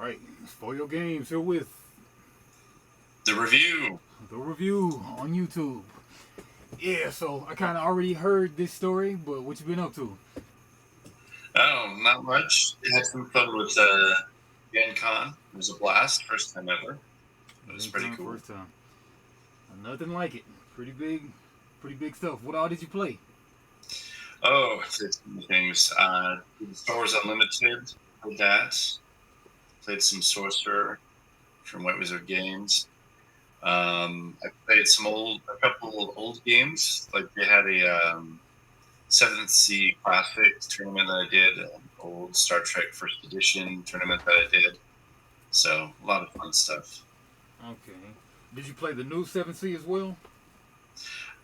Right, for your games here with The review. the review on YouTube. Yeah, so I kind of already heard this story, but what you been up to? Oh, not much. Had some fun with Gen Con. It was a blast. First time ever. It was Gen pretty Con cool. first time. Nothing like it. Pretty big stuff. What all did you play? Oh, did some things. Star Wars Unlimited. Played that. Played some Sorcerer from White Wizard Games. I played a couple of old games. Like they had a Seventh Sea Classic tournament that I did, an old Star Trek First Edition tournament that I did. So a lot of fun stuff. Okay. Did you play the new 7C as well?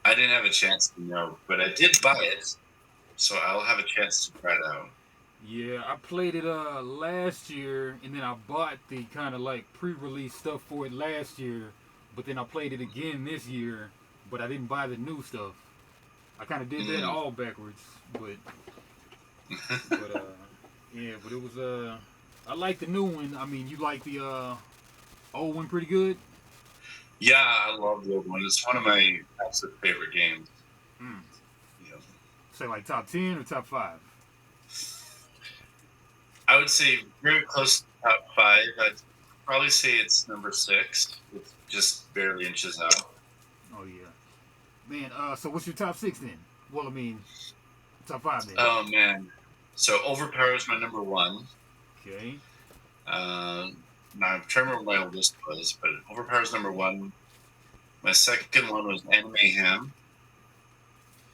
I didn't have a chance to know, but I did buy it, so I'll have a chance to try it out. Yeah, I played it last year, and then I bought the kind of like pre-release stuff for it last year, but then I played it again this year, but I didn't buy the new stuff. I kind of did that Mm. all backwards, but yeah, but it was I like the new one. I mean, you like the old one pretty good. Yeah, I love the old one. It's one of my absolute favorite games. Mm. You know, Say like top 10 or top 5. I would say very close to top five. I'd probably say it's number six. It's just barely inches out. Oh yeah, man. So what's your top 6 then? Well, I mean, top 5 then. Oh man. So Overpower is my number one. Okay. Uh, now I'm trying to remember what my old list was, but Overpower is number one. My second one was Anime Ham.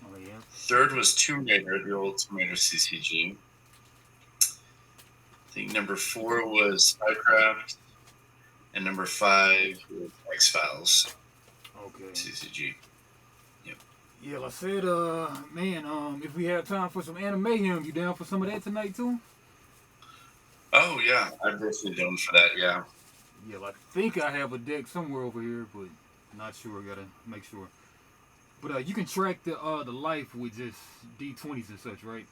Oh yeah. Third was Tomb Raider, the old Tomb Raider CCG. I think number four was Spycraft, and number five was X Files Okay. CCG. Yep. Yeah, like I said, man, if we have time for some anime him, you down for some of that tonight too? Oh yeah, I'm definitely down for that. Yeah. Yeah, I think I have a deck somewhere over here, but not sure. Gotta make sure. But you can track the life with just D20s and such, right?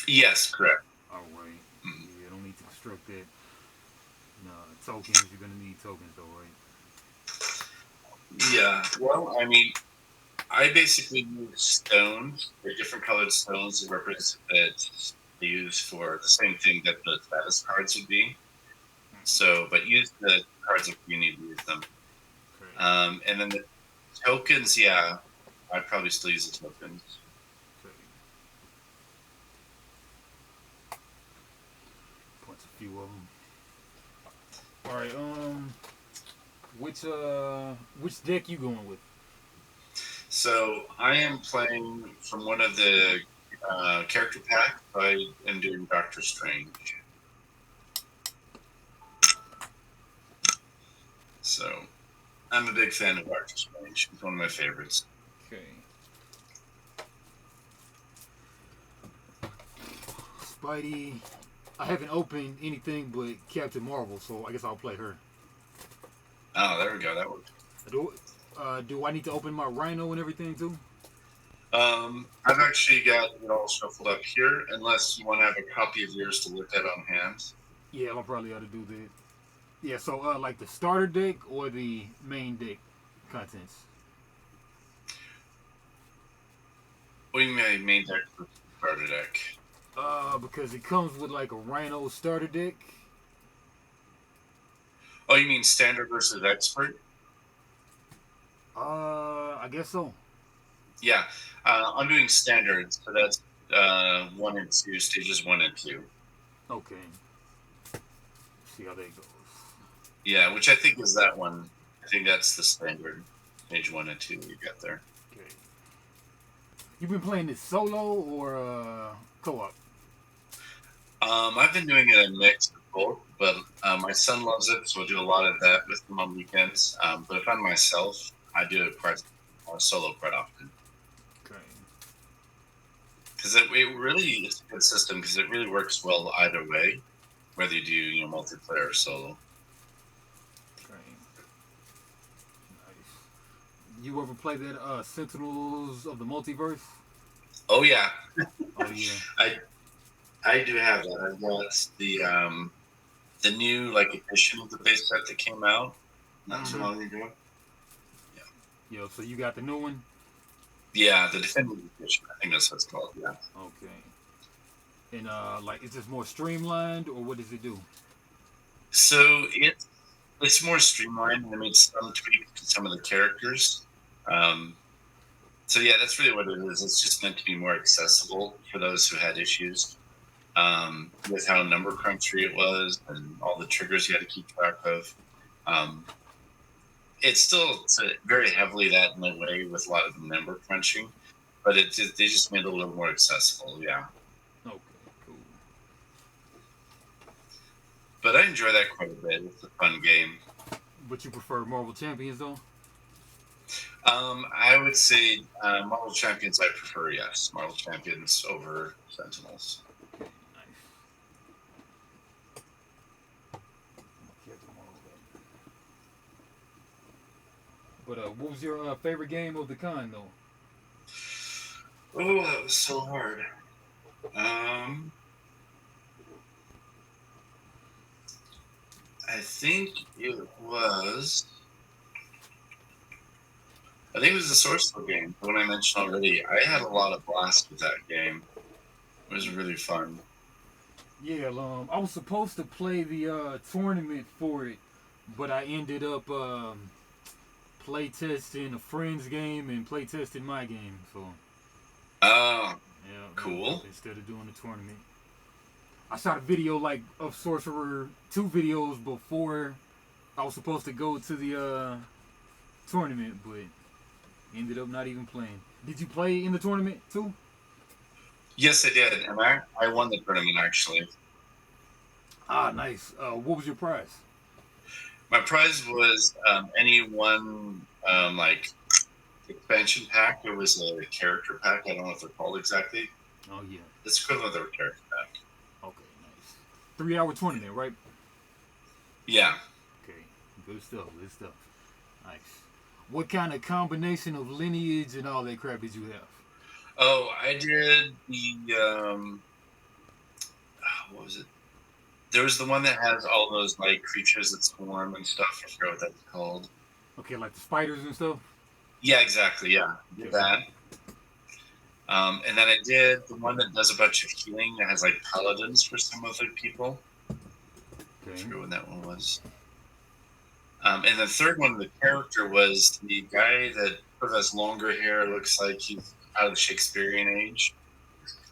Yes, correct. All right. Mhm. Yeah, don't need to construct that. No tokens. You're gonna need tokens, though, right? Yeah. Well, I mean, I basically use stones, or different colored stones to represent that they use for the same thing that the status cards would be. So, but use the cards if you need to use them. Okay. And then the tokens, yeah, I'd probably still use the tokens. Okay. Points a few of them. All right. Which deck you going with? So I am playing from one of the character packs. I am doing Doctor Strange. So I'm a big fan of Doctor Strange. He's one of my favorites. Okay. Spidey. I haven't opened anything but Captain Marvel, so I guess I'll play her. Oh, there we go. That worked. Do I need to open my Rhino and everything too? I've actually got it all shuffled up here, unless you want to have a copy of yours to look at on hand. Yeah, I'll probably ought to do that. Yeah, so like the starter deck or the main deck contents. What do you mean main deck for starter deck? Because it comes with like a Rhino starter deck. Oh, you mean standard versus expert? I guess so. Yeah, I'm doing standard, so that's one and two, stages one and two. Okay. See how that goes. Yeah, which I think is that one. I think that's the standard stage one and two you got there. Okay. You been playing this solo or co-op? I've been doing a mix of both, but my son loves it, so I do a lot of that with him on weekends. But if I'm myself, I do it quite solo quite often. Okay. Because it really is a good system because it really works well either way, whether you do multiplayer or solo. Okay. Nice. You ever play that Sentinels of the Multiverse? Oh yeah, Oh yeah. I I do have that. I've got the the new like edition of the base set that came out not too long ago. Yo, so you got the new one? Yeah, the definitive edition. I think that's what it's called. Yeah. Okay. And like, is this more streamlined, or what does it do? So it's more streamlined. I made some tweaks to some of the characters. So yeah, that's really what it is. It's just meant to be more accessible for those who had issues with how number crunchy it was and all the triggers you had to keep track of. It's still very heavily that in a way with a lot of the number crunching, but they just made it a little more accessible. Yeah. Okay, cool. But I enjoy that quite a bit. It's a fun game. But you prefer Marvel Champions though? I would say Marvel Champions I prefer, yes. Marvel Champions over Sentinels. Okay, nice. But what was your favorite game of the kind though? Oh, that was so hard. I think it was. I think it was the Sorcerer game, the one I mentioned already. I had a lot of blast with that game. It was really fun. Yeah, I was supposed to play the tournament for it, but I ended up play testing a friend's game and play testing my game. So Oh, yeah, cool. instead of doing the tournament, I shot a video like of Sorcerer 2 videos before I was supposed to go to the tournament, but ended up not even playing. Did you play in the tournament too? Yes, I did. And I won the tournament, actually. Ah, nice. What was your prize? My prize was any one like expansion pack. It was a character pack. I don't know what they're called exactly. Oh yeah. It's equivalent of a character pack. Okay, nice. 3 hour tournament, right? Yeah. Okay, good stuff. Good stuff. Nice. What kind of combination of lineage and all that crap did you have? Oh, I did the what was it? There was the one that has all those like creatures that swarm and stuff. I forgot what that's called. Okay, like the spiders and stuff. Yeah, exactly. Yeah, did that. And then I did the one that does a bunch of healing that has like paladins for some other people. Okay. I forget when that one was. And the third one, the character was the guy that sort of has longer hair, looks like he's out of the Shakespearean age.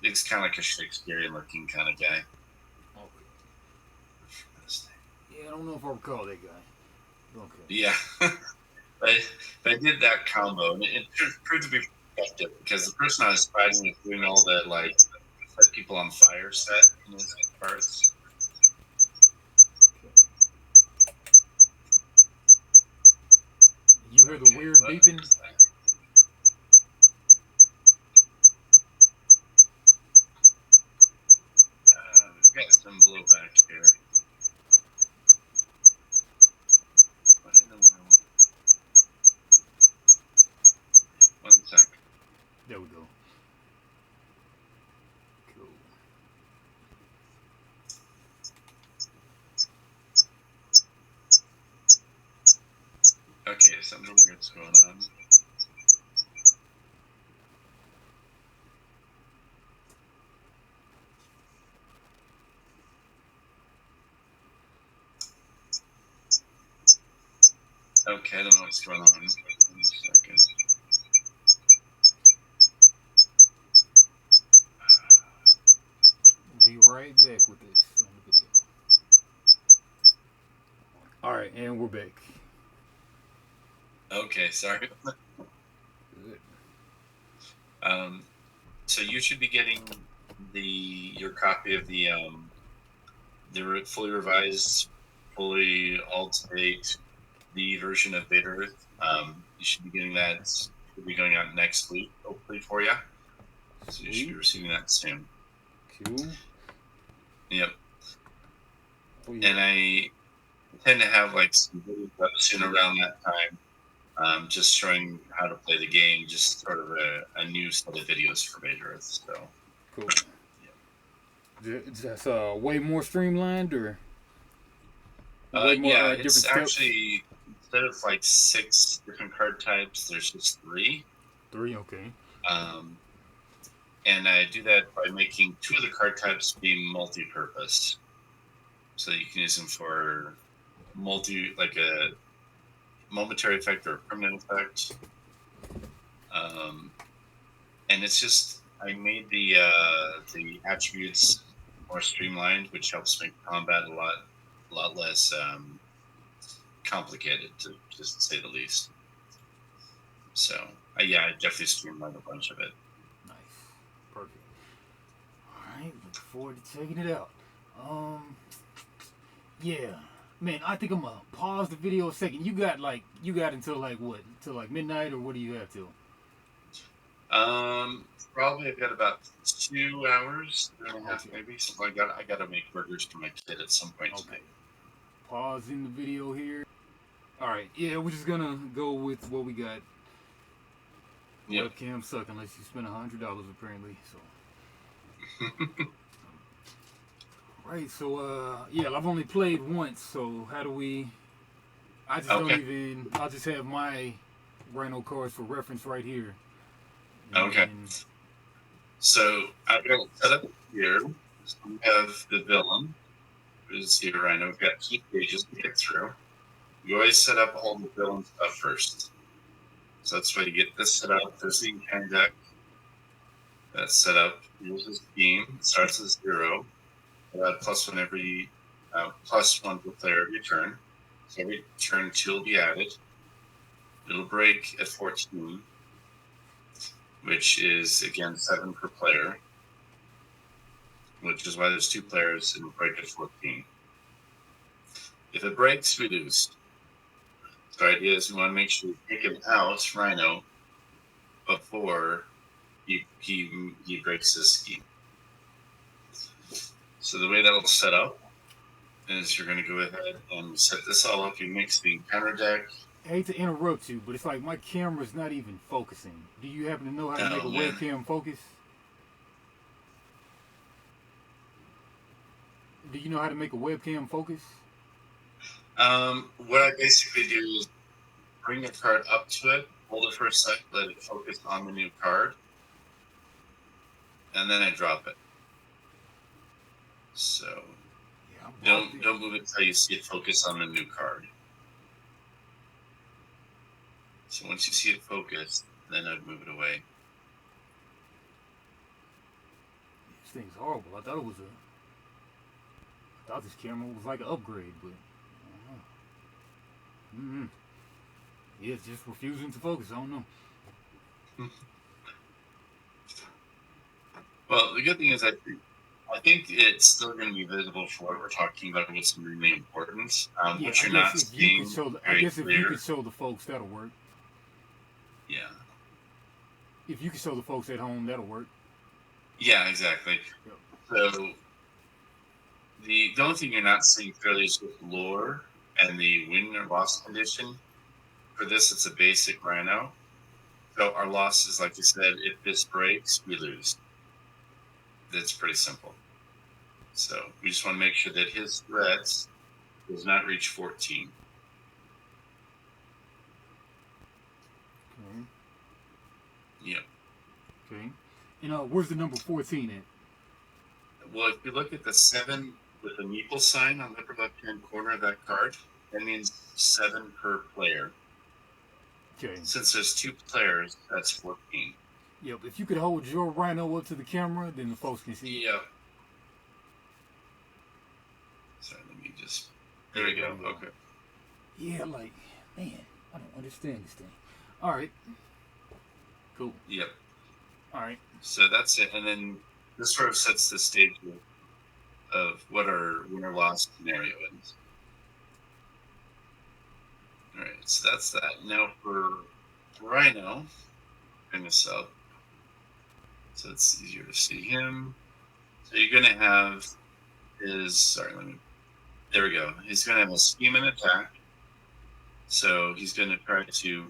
It's kind of like a Shakespearean looking kind of guy. Okay. Yeah, I don't know if I recall that guy. Okay. Yeah. but I did that combo, and it proved to be effective because the person I was fighting was doing all the like set people on fire set in his parts. You hear the weird beeping? We've got some blowback here. What in the world? One sec. There we go. Cool. Okay, something weird's going on. Okay, I don't know what's going on. One second. Be right back with this on the video. All right, and we're back. Okay, sorry. Good. So you should be getting your copy of the fully revised, fully all to date, the version of Beta Earth. You should be getting that. Should be going out next week, hopefully for you. So you should be receiving that soon. Cool. Yep. Oh, yeah. And I tend to have like some videos up soon around that time, just showing how to play the game, just sort of a new set of videos for Beta Earth. So Cool. Yeah. That's way more streamlined, or? Way more Yeah, different it's steps. actually instead of like 6 different card types, there's just 3. 3, okay. Um, and I do that by making 2 of the card types be multi-purpose, so you can use them for like a momentary effect or a permanent effect. And it's just I made the attributes more streamlined, which helps make combat a lot less complicated, to just say the least. So yeah, I definitely streamlined a bunch of it. Nice. Perfect. All right. Look forward to checking it out. Um. Yeah. Man, I think I'm gonna pause the video a second. You got until like what? Till like midnight, or what do you have till? Probably I've got about 2 hours, 2.5 Okay. maybe. So I got to make burgers for my kid at some point Okay. tonight. Pausing the video here. All right. Yeah, we're just gonna go with what we got. Yep. Webcam suck unless you spend $100 apparently. So. Right. So yeah, I've only played once. So how do we? I just don't Okay. even. I'll just have my Rhino cards for reference right here. And Okay. then, So I've got it set up here. So we have the villain, who's here. I know we've got 2 pages to get through. You always set up all the villain stuff first. So that's why you get this set up. There's the encounter deck. That's set up. Here's his scheme. It starts at 0. +1 every +1 per player every turn. So every turn 2 will be added. It'll break at 14, which is again 7 per player, which is why there's 2 players and it'll break at 14. If it breaks, we lose. So the idea is we want to make sure we take him out, Rhino, before he breaks his scheme. So the way that'll set up is you're going to go ahead and set this all up. You mix the encounter deck. I hate to interrupt you, but it's like my camera's not even focusing. Do you happen to know how to make a Oh man. webcam focus? Do you know how to make a webcam focus? What I basically do is bring the card up to it, hold it for a sec, let it focus on the new card, and then I drop it. So Yeah, don't move it until you see it focus on the new card. So once you see it focus, then I'd move it away. This thing's horrible. I thought this camera was like an upgrade, but I don't know. Yeah, it's just refusing to focus. I don't know. Well, the good thing is I think it's still going to be visible for what we're talking about, what's really important. Yeah, What I you're guess not if you seeing could show, very if you clear. could show the folks, that'll work. Yeah. If you could show the folks at home, that'll work. Yeah, exactly. Yep. So the only thing you're not seeing clearly is with lore and the win or loss condition. For this, it's a basic Rhino. So our loss is, like you said, if this breaks, we lose. It's pretty simple. So we just want to make sure that his threat does not reach 14. Okay. Yep. Okay. And where's the number 14 at? Well, if you look at the 7 with the meeple sign on the upper left-hand corner of that card, that means 7 per player. Okay. Since there's 2 players, that's 14. Yep. If you could hold your Rhino up to the camera, then the folks can see it. Yep. So let me just. There we go. Okay. Yeah, like, man, I don't understand this thing. All right. Cool. Yep. All right. So that's it, and then this sort of sets the stage of what our winner loss scenario is. All right, so that's that. Now for Rhino, bring this up so it's easier to see him. So you're going to have his. There we go. He's going to have a scheme and attack. So he's going to try to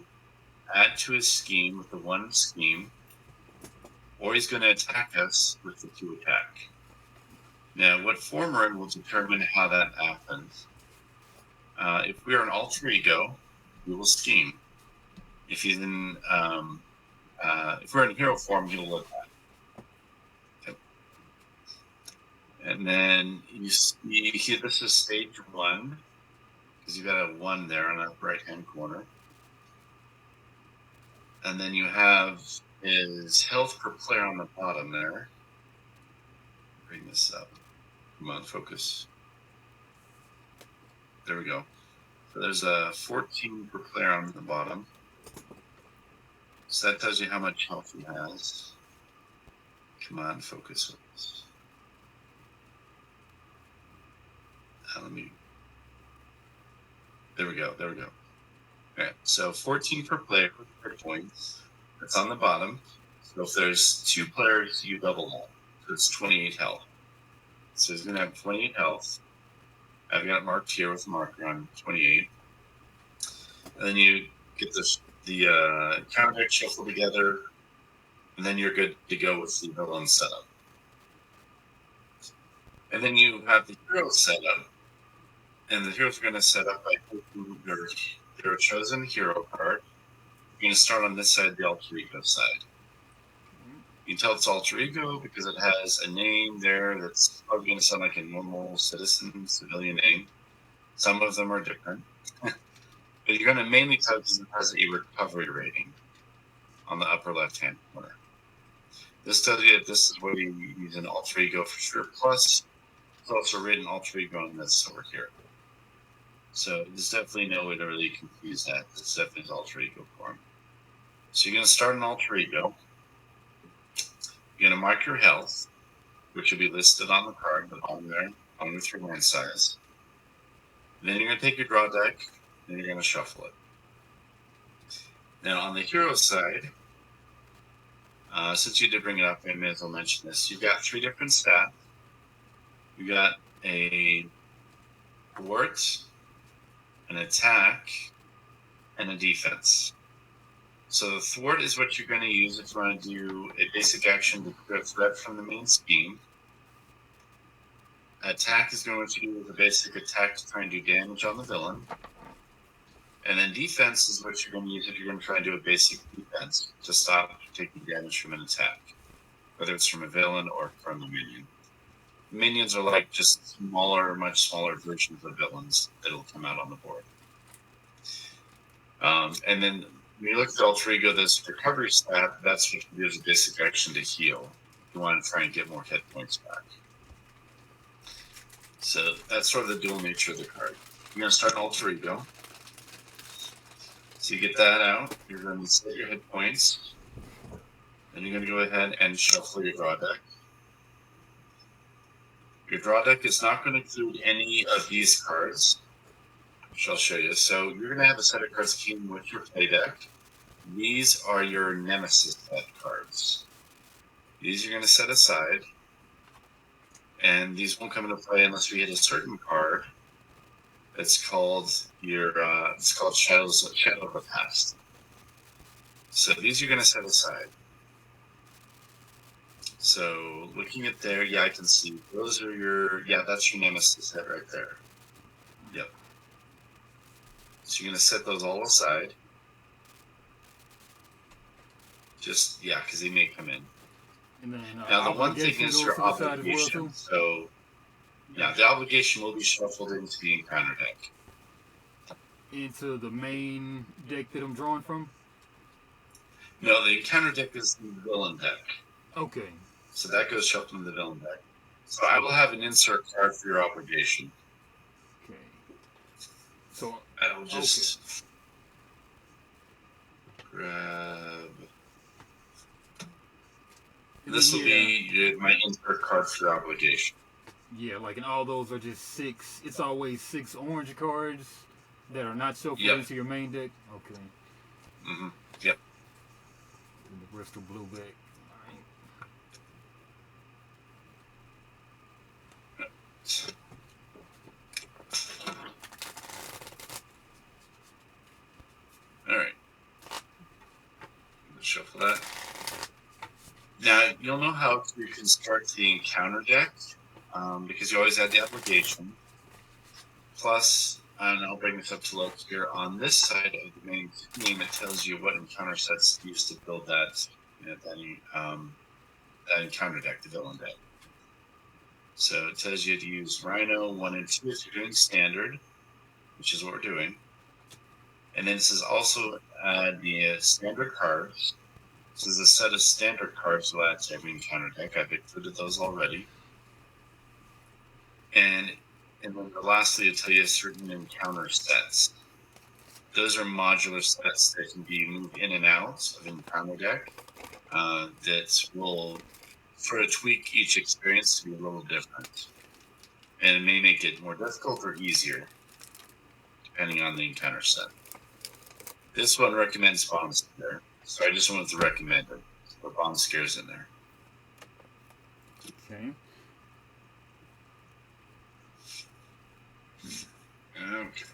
add to his scheme with the 1 scheme, or he's going to attack us with the 2 attack. Now, what form we're in will determine how that happens. if we are an alter ego, we will scheme. If he's in, if we're in hero form, he will look at. Okay. And then you see here, this is stage 1, because you got a 1 there on the right-hand corner. And then you have his health per player on the bottom there. Bring this up. Come on, focus. There we go. So there's a 14 per player on the bottom. So that tells you how much health he has. Come on, focus. Let me. There we go. There we go. All right. So 14 per player per points. That's on the bottom. So if there's 2 players, you double that. So it's 28 health. So he's going to have 28 health. I've got it marked here with a marker on 28. And then you get the counter deck shuffle together, and then you're good to go with the villain setup. And then you have the hero setup, and the heroes are going to set up by taking your chosen hero card. You're going to start on this side, the alter ego side. You can tell it's alter ego because it has a name there that's probably going to sound like a normal citizen, civilian name. Some of them are different. But you're going to mainly tell because it has a recovery rating on the upper left-hand corner. This tells you that this is where you use an alter ego for sure. Plus, it's also written alter ego on this over here. So there's definitely no way to really confuse that. It's definitely alter ego form. So you're going to start an alter ego. You're going to mark your health, which will be listed on the card, but on there, on with your hand size. Then you're going to take your draw deck, and you're going to shuffle it. Now, on the hero side, since you did bring it up, I may as well mention this. You've got 3 different stats. You got a thwart, an attack, and a defense. So the thwart is what you're going to use if you want to do a basic action to clear a threat from the main scheme. Attack is going to do the basic attack to try and do damage on the villain. And then defense is what you're going to use if you're going to try and do a basic defense to stop taking damage from an attack, whether it's from a villain or from a minion. Minions are like just smaller, much smaller versions of villains that will come out on the board. And then when you look at alter ego, this recovery stat, that's what you do as a basic action to heal. You want to try and get more hit points back. So that's sort of the dual nature of the card. You're going to start alter ego. So you get that out. You're going to set your hit points. Then you're going to go ahead and shuffle your draw deck. Your draw deck is not going to include any of these cards, which I'll show you. So you're going to have a set of cards came with your play deck. These are your nemesis set cards. These you're going to set aside. And these won't come into play unless we hit a certain card. It's called your Shadow of the Past. So these you're going to set aside. So looking at there, yeah, I can see those are your, yeah, that's your nemesis set right there. Yep. So you're going to set those all aside. Just, yeah, because they may come in. And then, now, the one thing is your obligation. Well, so, yeah, the obligation will be shuffled into the encounter deck. Into the main deck that I'm drawing from? No, the encounter deck is the villain deck. Okay. So that goes shuffled into the villain deck. So I will have an insert card for your obligation. Okay. So I'll just grab. This will be my insert card for your obligation. Yeah, like, and all those are just 6. It's always 6 orange cards that are not shuffled into your main deck. Okay. Mm-hmm. Yep. And the rest are blue back. All right. Let's shuffle that. Now, you'll know how to construct the encounter deck because you always had the obligation. Plus, and I'll bring this up to look here. On this side of the main screen, it tells you what encounter sets used to build that encounter deck, the villain deck. So it tells you to use Rhino 1 and 2 if you're doing standard, which is what we're doing. And then it says also the standard cards. This is a set of standard cards to add to every encounter deck. I've included those already. And then lastly, it'll tell you certain encounter sets. Those are modular sets that can be moved in and out of an encounter deck that will sort of tweak each experience to be a little different. And it may make it more difficult or easier, depending on the encounter set. This one recommends Bomb Scare, so I just wanted to recommend it. So Bomb Scare's in there. Okay. Okay.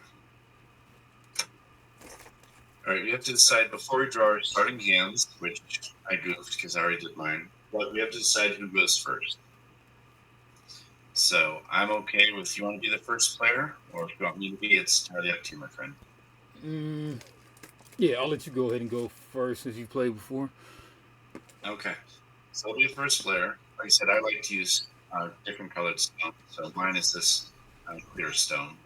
All right, we have to decide before we draw our starting hands, which I goofed because I already did mine, but we have to decide who goes first. So I'm okay with, you want to be the first player, or if you want me to be, it's entirely up to you, my friend. Yeah, I'll let you go ahead and go first since you played before. Okay, so I'll be the first player. Like I said, I like to use different colored stone, so mine is this clear stone,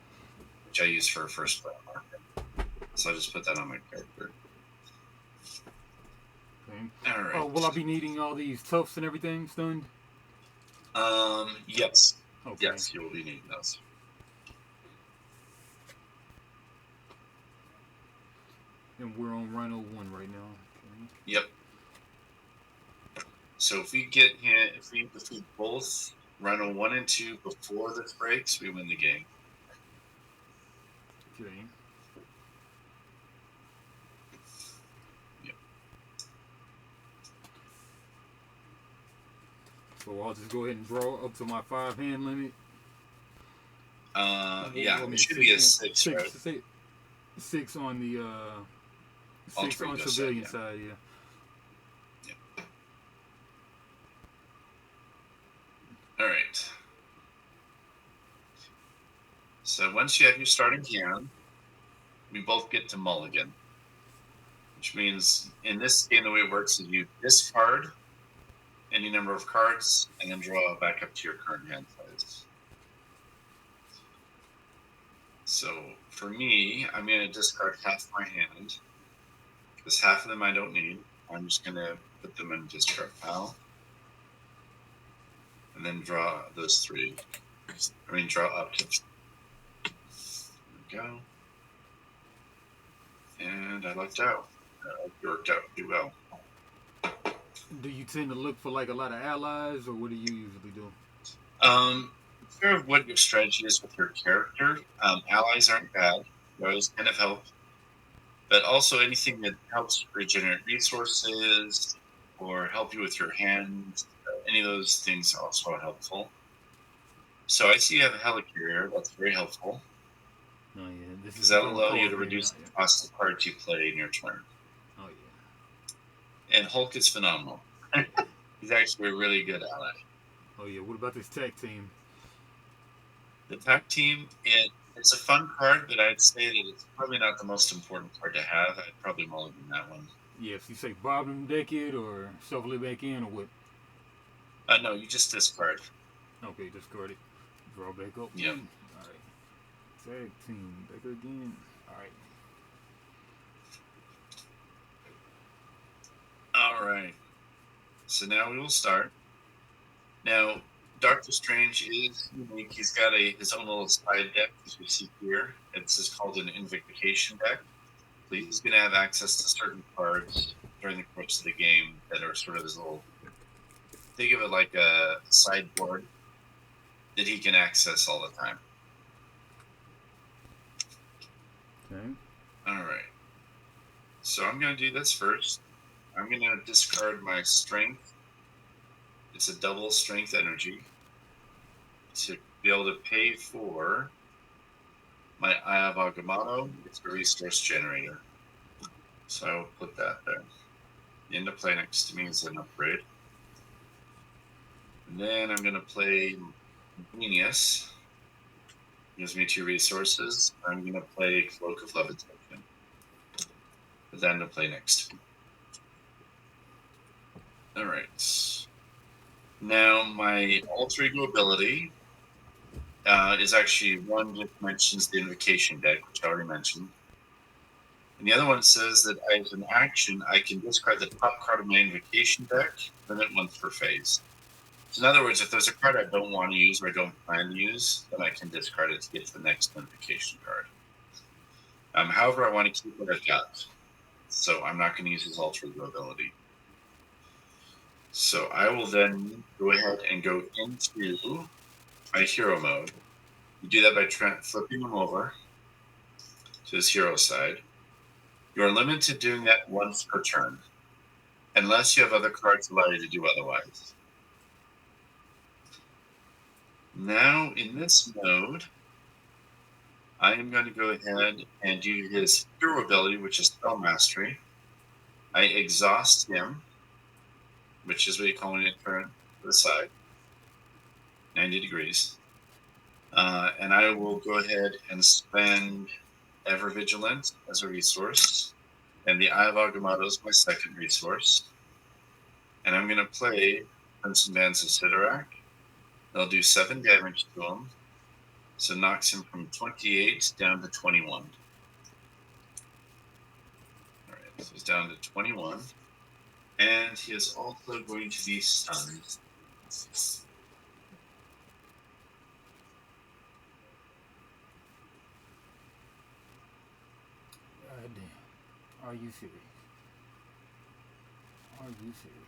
which I use for a first player marker. So I'll just put that on my character. Okay. All right. Will I be needing all these tufts and everything stunned? Yes. Okay. Yes, you will be needing those. And we're on Rhino 1 right now. Okay. Yep. So if we get hit, if we both Rhino 1 and 2 before this breaks, we win the game. Okay. Yep. So I'll just go ahead and draw up to my 5-hand limit. Yeah, it should be a 6, right? 6 on the Alter on ego civilian side, side, yeah. All right. So once you have your starting hand, we both get to mulligan, which means in this game the way it works is you discard any number of cards and then draw back up to your current hand size. So for me, I'm going to discard half my hand because half of them I don't need. I'm just going to put them in discard pile. And then draw those 3. I mean, draw up to. There we go. And I lucked out. It worked out pretty well. Do you tend to look for like a lot of allies, or what do you usually do? Care of what your strategy is with your character. Allies aren't bad; they always kind of help. But also anything that helps regenerate resources or help you with your hand, any of those things are also helpful. So I see you have a helicarrier. That's very helpful. Oh yeah, this because that'll allow you to reduce the cost of cards you play in your turn. Oh yeah. And Hulk is phenomenal. He's actually a really good ally. Oh yeah. What about this tag team? The tag team, it's a fun card, but I'd say that it's probably not the most important card to have. I'd probably mulligan that one. Yeah, if you say bottom deck it or shuffle it back in or what? No, you just discard. Okay, discard it. Draw back up. Yep. Alright. Tag team. Back again. Alright. So now we will start. Now, Doctor Strange is unique. He's got his own little side deck, as we see here. It's called an Invocation deck. So he's going to have access to certain cards during the course of the game that are sort of his little. Think of it like a sideboard that he can access all the time. Okay. All right. So I'm going to do this first. I'm going to discard my strength. It's a double strength energy to be able to pay for my Eye of Agamotto. It's a resource generator. So I will put that there. The end of play next to me is an upgrade. And then I'm going to play Genius. Gives me 2 resources. I'm going to play Cloak of Levitation. Put that into play next. Alright. Now, my alter ego ability is actually one that mentions the invocation deck, which I already mentioned. And the other one says that as an action, I can discard the top card of my invocation deck, then it once per phase. So in other words, if there's a card I don't want to use or I don't plan to use, then I can discard it to get to the next invocation card. However, I want to keep what I've got. So I'm not going to use his alter ego ability. So I will then go ahead and go into my hero mode. You do that by flipping him over to his hero side. You're limited to doing that once per turn, unless you have other cards that allow you to do otherwise. Now, in this mode, I am going to go ahead and do his hero ability, which is Spell Mastery. I exhaust him, which is what you call it, turn to the side, 90 degrees. And I will go ahead and spend Ever Vigilant as a resource, and the Eye of Agamotto is my second resource. And I'm going to play Crimson Bands of Sidorak. They'll do 7 damage to him, so knocks him from 28 down to 21. All right, so he's down to 21. And he is also going to be stunned. God damn. Are you serious? Are you serious?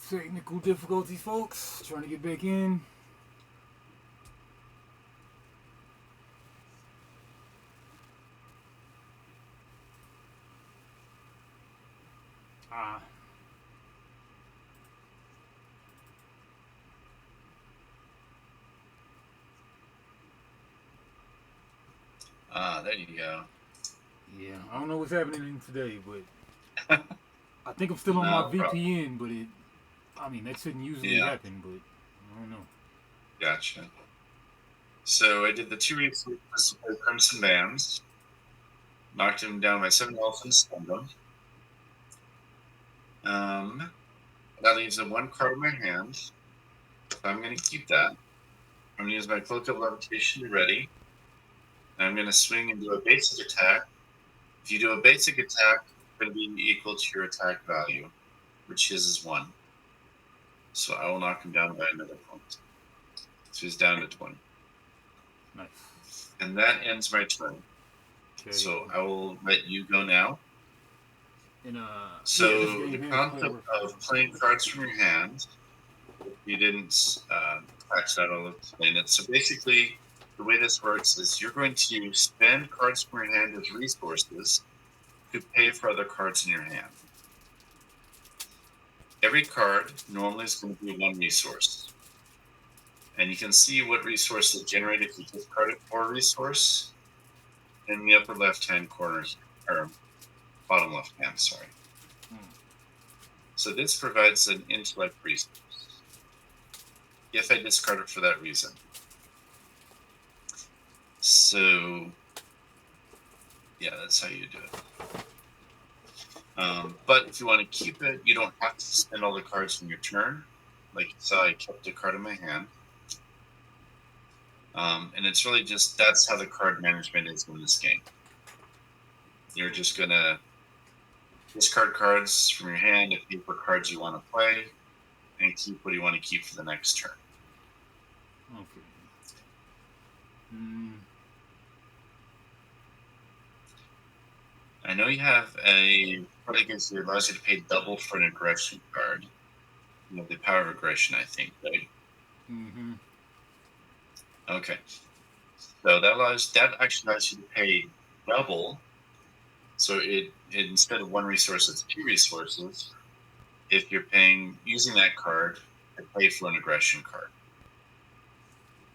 Technical difficulties, folks. Trying to get back in. Ah. There you go. Yeah, I don't know what's happening today, but I think I'm still on my VPN, but that shouldn't usually happen, but I don't know. Gotcha. So I did the 2 resources of Crimson Bands, knocked him down by 7 health and stunned him. That leaves him 1 card in my hand. So I'm going to keep that. I'm going to use my Cloak of Levitation ready. And I'm going to swing and do a basic attack. If you do a basic attack, it's going to be equal to your attack value, which is 1. So I will knock him down by another point. So he's down to 20. Nice. And that ends my turn. Okay. So I will let you go now. So the concept of playing cards from your hand, if you didn't catch that, I'll explain it. So basically, the way this works is you're going to spend cards from your hand as resources to pay for other cards in your hand. Every card normally is going to be 1 resource. And you can see what resource is generated if you discard it for a resource in the upper left-hand corner, or bottom left-hand, sorry. So this provides an intellect resource, if I discard it for that reason. So, yeah, that's how you do it. But if you want to keep it, you don't have to spend all the cards from your turn. Like you saw, I kept a card in my hand. And it's really just, that's how the card management is in this game. You're just going to discard cards from your hand if you put cards you want to play, and keep what you want to keep for the next turn. Okay. I know you have a card that allows you to pay double for an aggression card. You know, the power of aggression, I think, right? Mm-hmm. Okay. So that actually allows you to pay double. So it instead of one resource, it's two resources. If you're paying using that card to pay for an aggression card.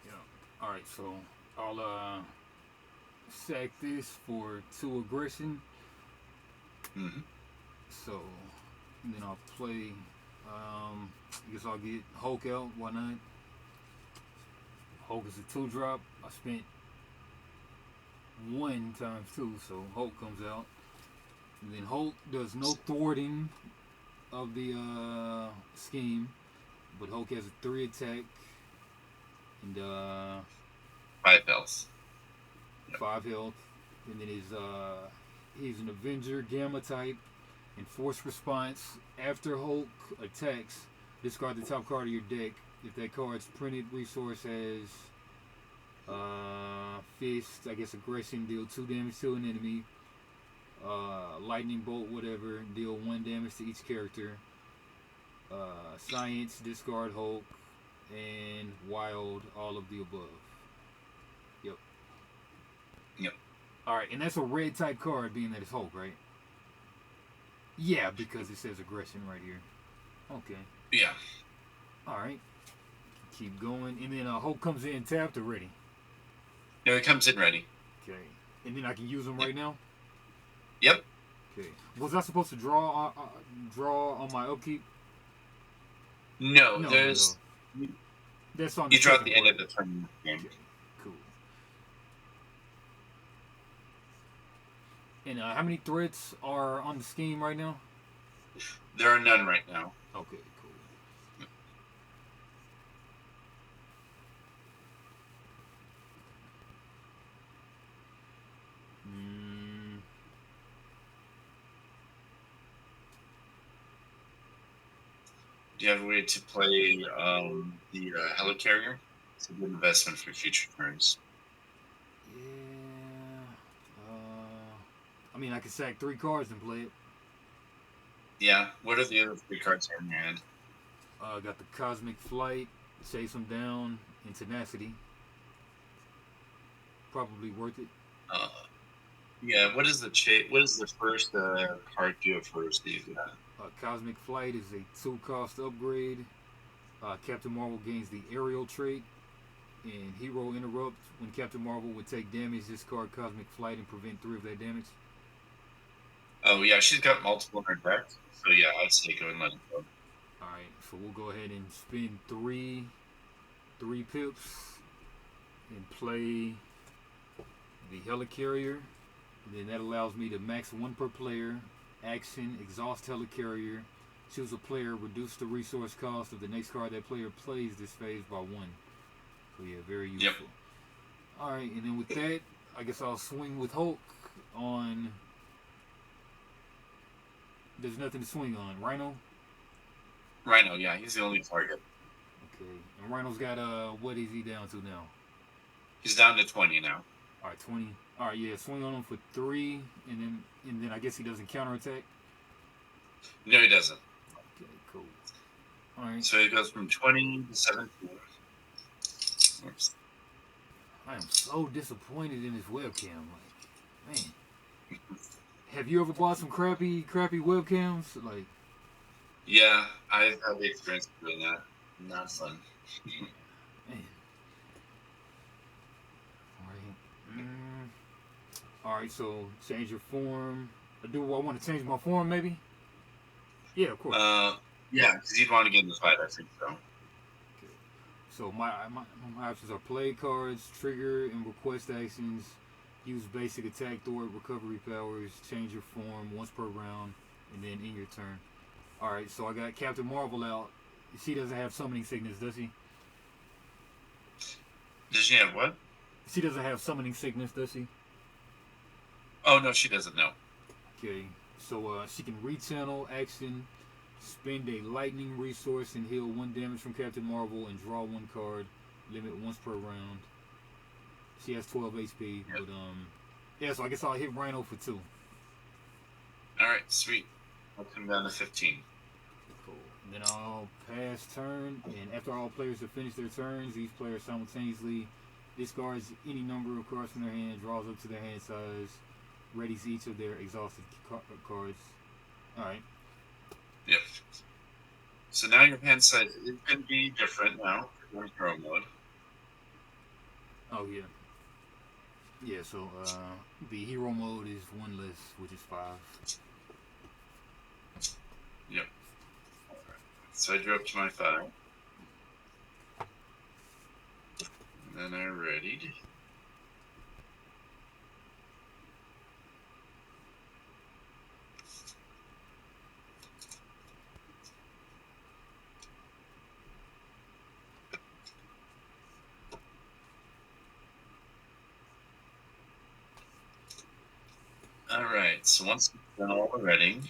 Yeah. All right. So I'll sack this for 2 aggression. Mm-hmm. So and then I'll play. I guess I'll get Hulk out. Why not? Hulk is a 2-drop. I spent 1 times 2, so Hulk comes out. And then Hulk does no thwarting of the scheme, but Hulk has a 3 attack and 5 health. Yep. 5 health. And then he's an Avenger Gamma type. And force response. After Hulk attacks, discard the top card of your deck. If that card's printed resource has fist, I guess aggression, deal 2 damage to an enemy. Lightning bolt, whatever, deal 1 damage to each character. Science, discard Hulk, and wild, all of the above. Yep. Yep. All right, and that's a red type card, being that it's Hulk, right? Yeah, because it says aggression right here. Okay. Yeah. All right. Keep going, and then Hulk comes in tapped already. No, it comes in ready. Okay. And then I can use them right now. Yep. Okay. Was I supposed to draw on my upkeep? No, there's. No. That's on. You draw at the end of the turn game. Okay. Cool. And how many threats are on the scheme right now? There are none right now. Okay, cool. Do you have a way to play the helicarrier? It's a good investment for future turns. Yeah. I mean, I could sack 3 cards and play it. Yeah. What are the other 3 cards in your hand? Got the Cosmic Flight, Chase them down, and Tenacity. Probably worth it. Yeah. What is the first card you have first? Cosmic Flight is a 2-cost upgrade. Captain Marvel gains the aerial trait. And Hero Interrupt. When Captain Marvel would take damage, discard Cosmic Flight and prevent 3 of that damage. Oh, yeah. She's got multiple in her deck. So, yeah, I'd say go and let it go. Alright, so we'll go ahead and spend 3 pips and play the Helicarrier. And then that allows me to max 1 per player. Action, exhaust Helicarrier. Choose a player, reduce the resource cost of the next card that player plays this phase by 1. So yeah, very useful. Yep. Alright, and then with that, I guess I'll swing with Hulk on... There's nothing to swing on. Rhino? Rhino, yeah, he's the only target. Okay. And Rhino's got, what is he down to now? He's down to 20 now. Alright, 20. Alright, yeah, swing on him for 3, and then I guess he doesn't counterattack? No, he doesn't. Okay, cool. Alright. So he goes from 20 to 17. Oops. I am so disappointed in this webcam. Like, man. Have you ever bought some crappy webcams? Like, yeah, I've had the experience of doing that. Not fun. Man. Alright, so change your form. I want to change my form, maybe? Yeah, of course. Yeah, because you'd want to get in the fight, I think so. Okay. So my options are play cards, trigger and request actions, use basic attack, thwart, recovery powers, change your form once per round, and then in your turn. Alright, so I got Captain Marvel out. She doesn't have summoning sickness, does she? Does she have what? She doesn't have summoning sickness, does she? Oh, no, she doesn't, no. Okay, so she can rechannel action, spend a lightning resource and heal 1 damage from Captain Marvel and draw 1 card, limit once per round. She has 12 HP, yep. But yeah, so I guess I'll hit Rhino for 2. Alright, sweet. I'll come down to 15. Cool. And then I'll pass turn, and after all players have finished their turns, each player simultaneously Discards any number of cards from their hand, draws up to their hand size, readies each of their exhausted cards. Alright. Yep. So now your hand size is going to be different now for hero mode. Oh, yeah. Yeah, so the hero mode is 1 less, which is 5. Yep. Alright. So I drew up to my 5. And then I readied. Alright, so once we've done all the reading,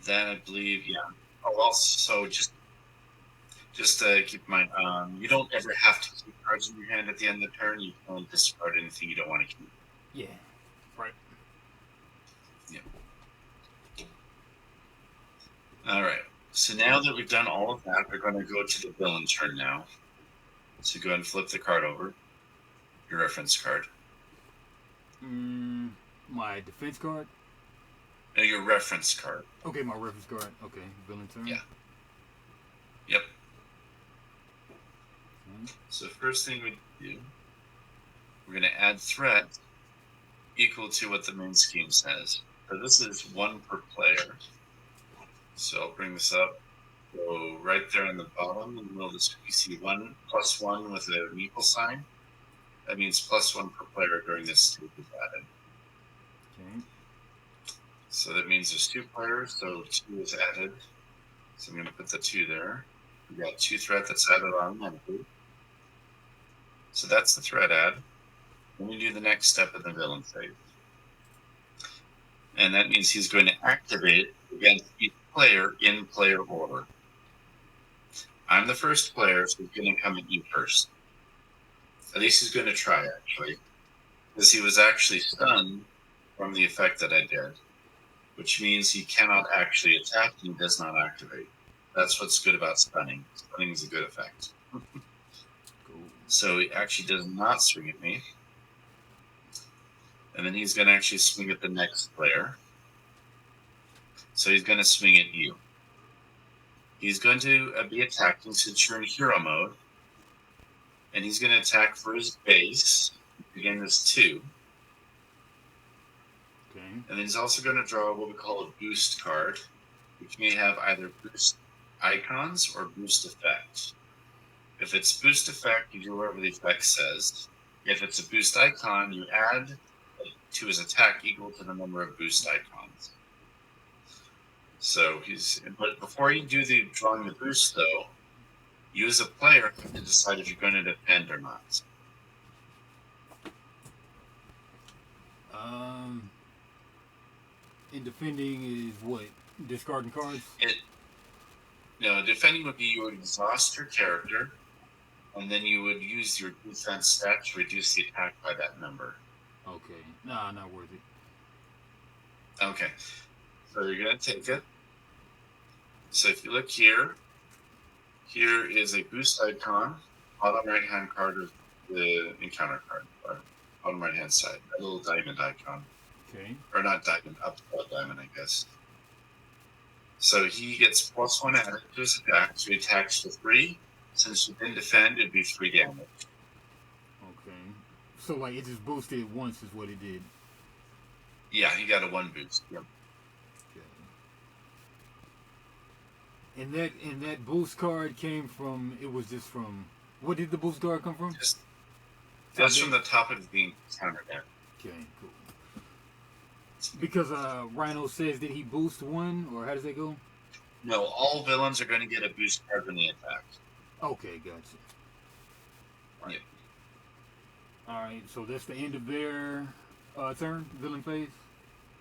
then I believe, yeah. Oh, also, just to keep in mind, you don't ever have to keep cards in your hand at the end of the turn. You can only discard anything you don't want to keep. Yeah, right. Yeah. Alright, so now that we've done all of that, we're going to go to the villain turn now. So go ahead and flip the card over, your reference card. My defense card? No, your reference card. Okay, my reference card. Okay, villain turn. Yeah. Yep. So first thing we do, we're going to add threat equal to what the main scheme says. So this is 1 per player. So I'll bring this up. Go right there on the bottom in the middle of this, you see 1 plus 1 with an equal sign. That means plus 1 per player during this stage is added. Okay. So that means there's 2 players, so 2 is added. So I'm going to put the 2 there. We got 2 threat that's added automatically. So that's the threat add. Then we do the next step in the villain phase. And that means he's going to activate against each player in player order. I'm the first player, so he's going to come at you first. At least he's going to try, actually. Because he was actually stunned from the effect that I did. Which means he cannot actually attack and he does not activate. That's what's good about stunning. Stunning is a good effect. Cool. So he actually does not swing at me. And then he's going to actually swing at the next player. So he's going to swing at you. He's going to be attacking since you're in hero mode. And he's going to attack for his base. Again, is 2. Okay. And then he's also going to draw what we call a boost card, which may have either boost icons or boost effect. If it's boost effect, you do whatever the effect says. If it's a boost icon, you add to his attack equal to the number of boost icons. So but before you do the drawing the boost though, you as a player have to decide if you're going to defend or not. And defending is what? Discarding cards? Defending would be you would exhaust your character, and then you would use your defense stat to reduce the attack by that number. Okay. Nah, not worth it. Okay. So you're going to take it. So if you look here is a boost icon. Bottom right hand card is the encounter card. Bottom right hand side. A little diamond icon. Okay. Or not diamond, up diamond, I guess. So he gets +1 added to his attack, so he attacks for 3. Since you didn't defend, it'd be 3 damage. Okay. So like it just boosted once is what it did. Yeah, he got a 1 boost. Yep. Okay. And that boost card came from. It was just from. What did the boost card come from? Just from the top of the encounter deck. Okay, cool. Because Rhino says that he boost 1, or how does that go? No, all villains are going to get a boost card when they attack. Okay, gotcha. Right. Alright, so that's the end of their turn, villain phase?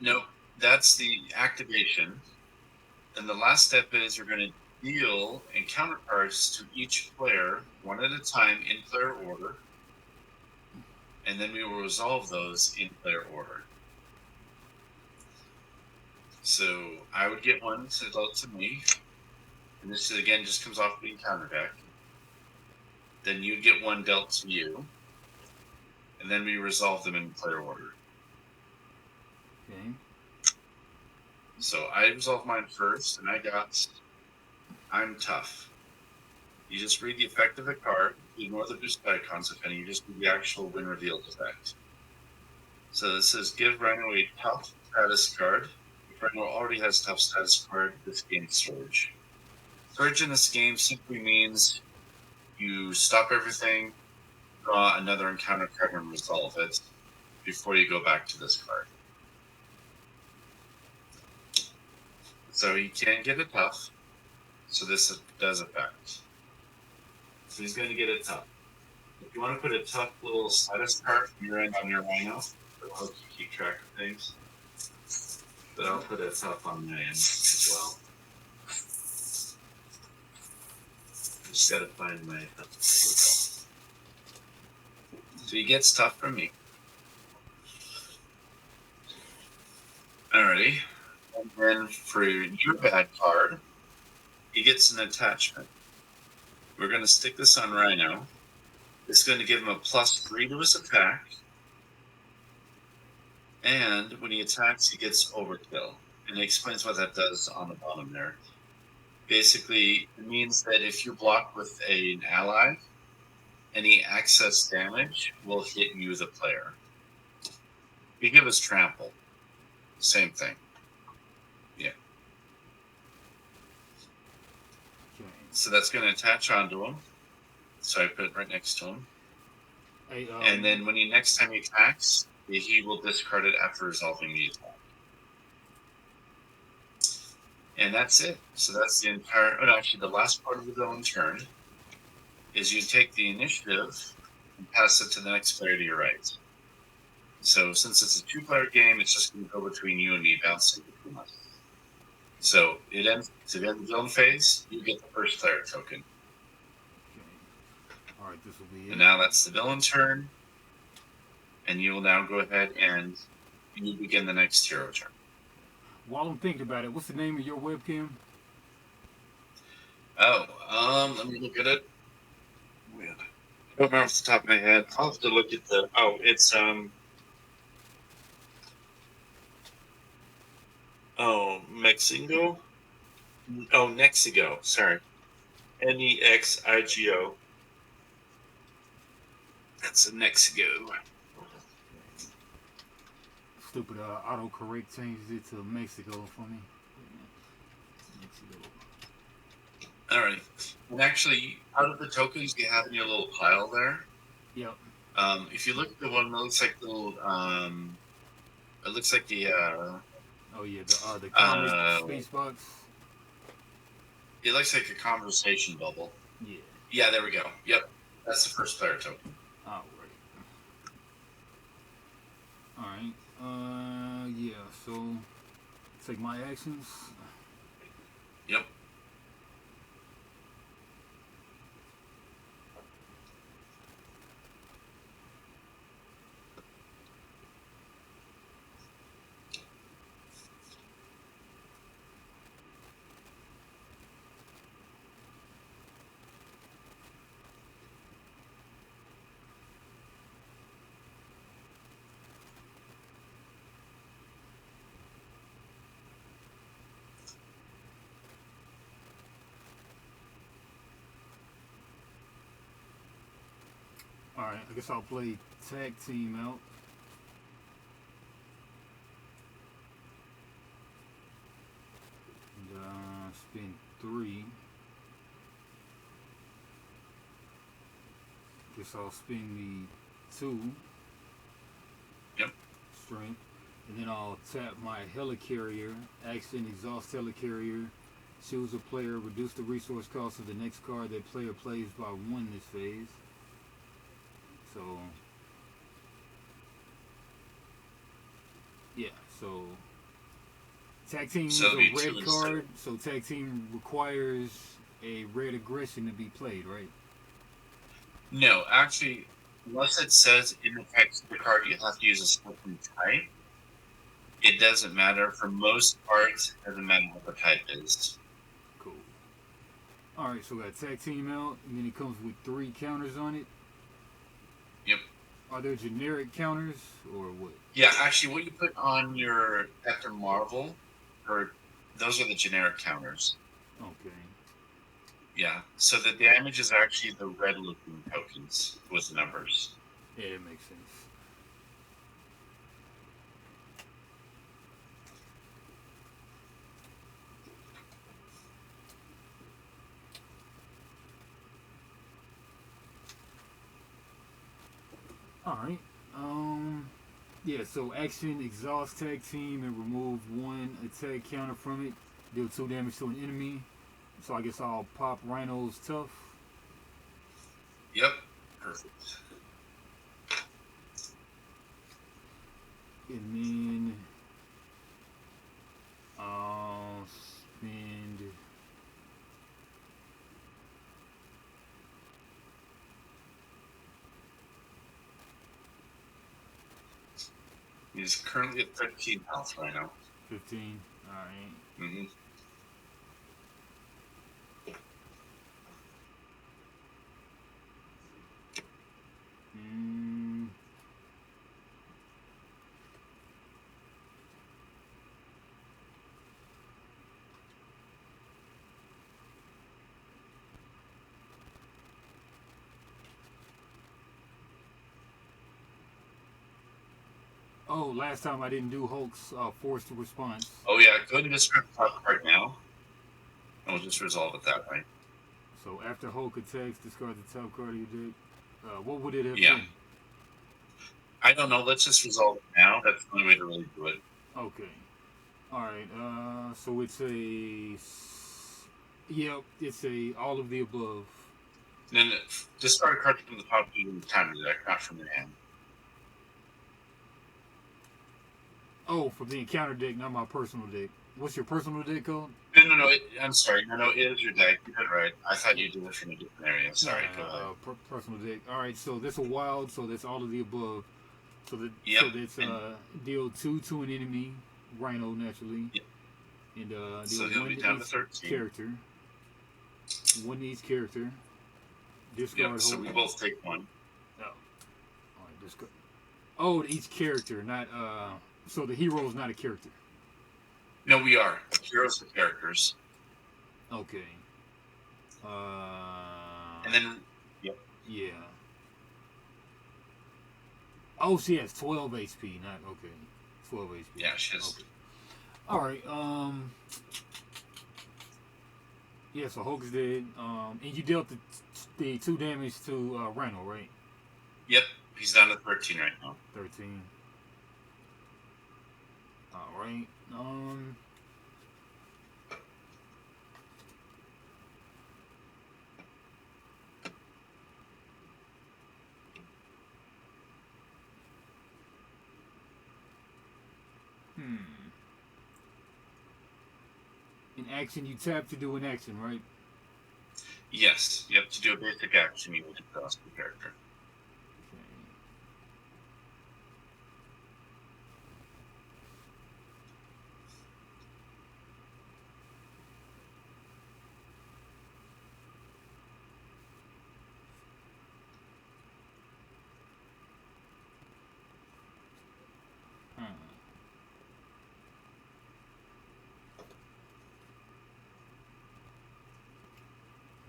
No, that's the activation. And the last step is you're going to deal encounter cards to each player, 1 at a time in player order. And then we will resolve those in player order. So I would get 1 sent out to me. And this again just comes off the encounter deck. Then you get one dealt to you, and then we resolve them in player order. Okay. So I resolved mine first, and I got I'm tough. You just read the effect of the card, you ignore the boosted icons if any, you just do the actual win revealed effect. So this says give Rhino a tough status card. If Rhino already has tough status card, this gains storage. Storage in this game simply means you stop everything, draw another encounter card, and resolve it before you go back to this card. So he can't get a tough, so this does affect. So he's going to get a tough. If you want to put a tough little status card from your end on your Rhino, it'll help you keep track of things. But I'll put a tough on my end as well. Just gotta find my tough. So he gets tough from me. Alrighty. And then for your bad card, he gets an attachment. We're going to stick this on Rhino. It's going to give him a +3 to his attack. And when he attacks, he gets overkill. And it explains what that does on the bottom there. Basically, it means that if you block with an ally, any excess damage will hit you, the player. You give us trample. Same thing. Yeah. Okay. So that's going to attach onto him. So I put it right next to him. Hey, and then when next time he attacks, he will discard it after resolving the attack. And that's it. So that's the entire. Oh, no, actually, the last part of the villain turn is you take the initiative and pass it to the next player to your right. So since it's a 2-player game, it's just going to go between you and me, bouncing between us. So it ends. To end the villain phase, you get the first player token. Okay. All right, this will be it. And now that's the villain turn, and you will now go ahead and you begin the next hero turn. While I'm thinking about it, what's the name of your webcam? Oh, let me look at it. I don't remember off the top of my head. I'll have to look at the. Oh, it's Oh, Mexigo. Oh, Nexigo. Sorry, Nexigo. That's a Nexigo. Stupid autocorrect changes it to Mexico for me. Mexico. Alright. And actually, out of the tokens you have in your little pile there, Yep. if you look at the one that looks like the little, it looks like the, Oh yeah, the comic space box. It looks like a conversation bubble. Yeah. Yeah, there we go. Yep. That's the first player token. Alright. Alright. Yeah, so take my actions. Yep. Alright, I guess I'll play tag team out. And spin 3. Guess I'll spin the 2. Yep. Strength. And then I'll tap my helicarrier, action exhaust helicarrier, choose a player, reduce the resource cost of the next card that player plays by 1 this phase. So yeah, so tag team is a red card, so tag team requires a red aggression to be played, right? No, actually, unless it says in the text of the card you have to use a certain type, it doesn't matter. For most cards, it doesn't matter what the type is. Cool. Alright, so we got tag team out, and then it comes with 3 counters on it. Yep. Are there generic counters, or what? Yeah, actually, what you put on your Captain Marvel, or those are the generic counters. Okay. Yeah, so the damage is actually the red-looking tokens with the numbers. Yeah, it makes sense. Alright. Yeah, so action, exhaust tag team, and remove 1 attack counter from it. Deal 2 damage to an enemy. So I guess I'll pop Rhino's tough. Yep, perfect. And then I'll spend. He's currently at 13 health right now. 15. Alright. Mm-hmm. Mm. Oh, last time I didn't do Hulk's forced response. Oh yeah, go ahead and discard the top card now, and we'll just resolve it that way. So after Hulk attacks, discard the top card of your deck. What would it have Yeah. been? I don't know. Let's just resolve it now. That's the only way to really do it. Okay. Alright, so it's a. Yep, it's a all of the above. And then discard a card from the top of your counter deck, not from your hand. Oh, from the encounter deck, not my personal deck. What's your personal deck called? No. I'm sorry. No, it is your deck. You did it right. I thought you did it from a different area. Sorry. Go ahead. Personal deck. Alright, so that's a wild, so that's all of the above. So, Yep. so that's deal 2 to an enemy, Rhino naturally. Yep. And deal So he'll 1 be to down to each 13. character. 1 to each character. Discard Yep. So Hulk. we both take 1. Oh. Alright, discard. Oh, to each character, not so the hero is not a character. No, we are. Heroes are characters. Okay. And then, yep. Yeah. Oh, she has 12 HP, not okay. 12 HP. Yeah, she has. Okay. All right. Yeah, so Hulk is dead. And you dealt the 2 damage to Rhino, right? Yep. He's down to 13 right now. 13. All right. In action, you tap to do an action, right? Yes. Yep. To do a basic action, you will exhaust the character.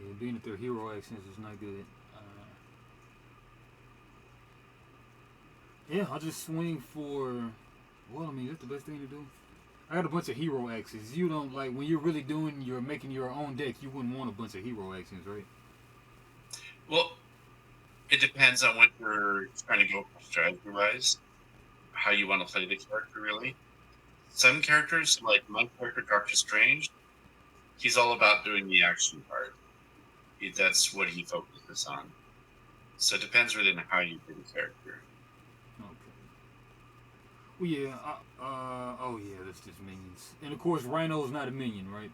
Yeah, being that they're hero actions is not good. Yeah, I'll just swing for. Well, I mean, that's the best thing to do. I got a bunch of hero actions. You don't like when you're making your own deck. You wouldn't want a bunch of hero actions, right? Well, it depends on what you're trying to go for strategy-wise. How you want to play the character, really. Some characters, like my character, Doctor Strange, he's all about doing the action part. That's what he focuses on. So it depends really on how you do the character. Okay. Well, yeah. Oh, yeah. That's just minions. And of course, Rhino's not a minion, right?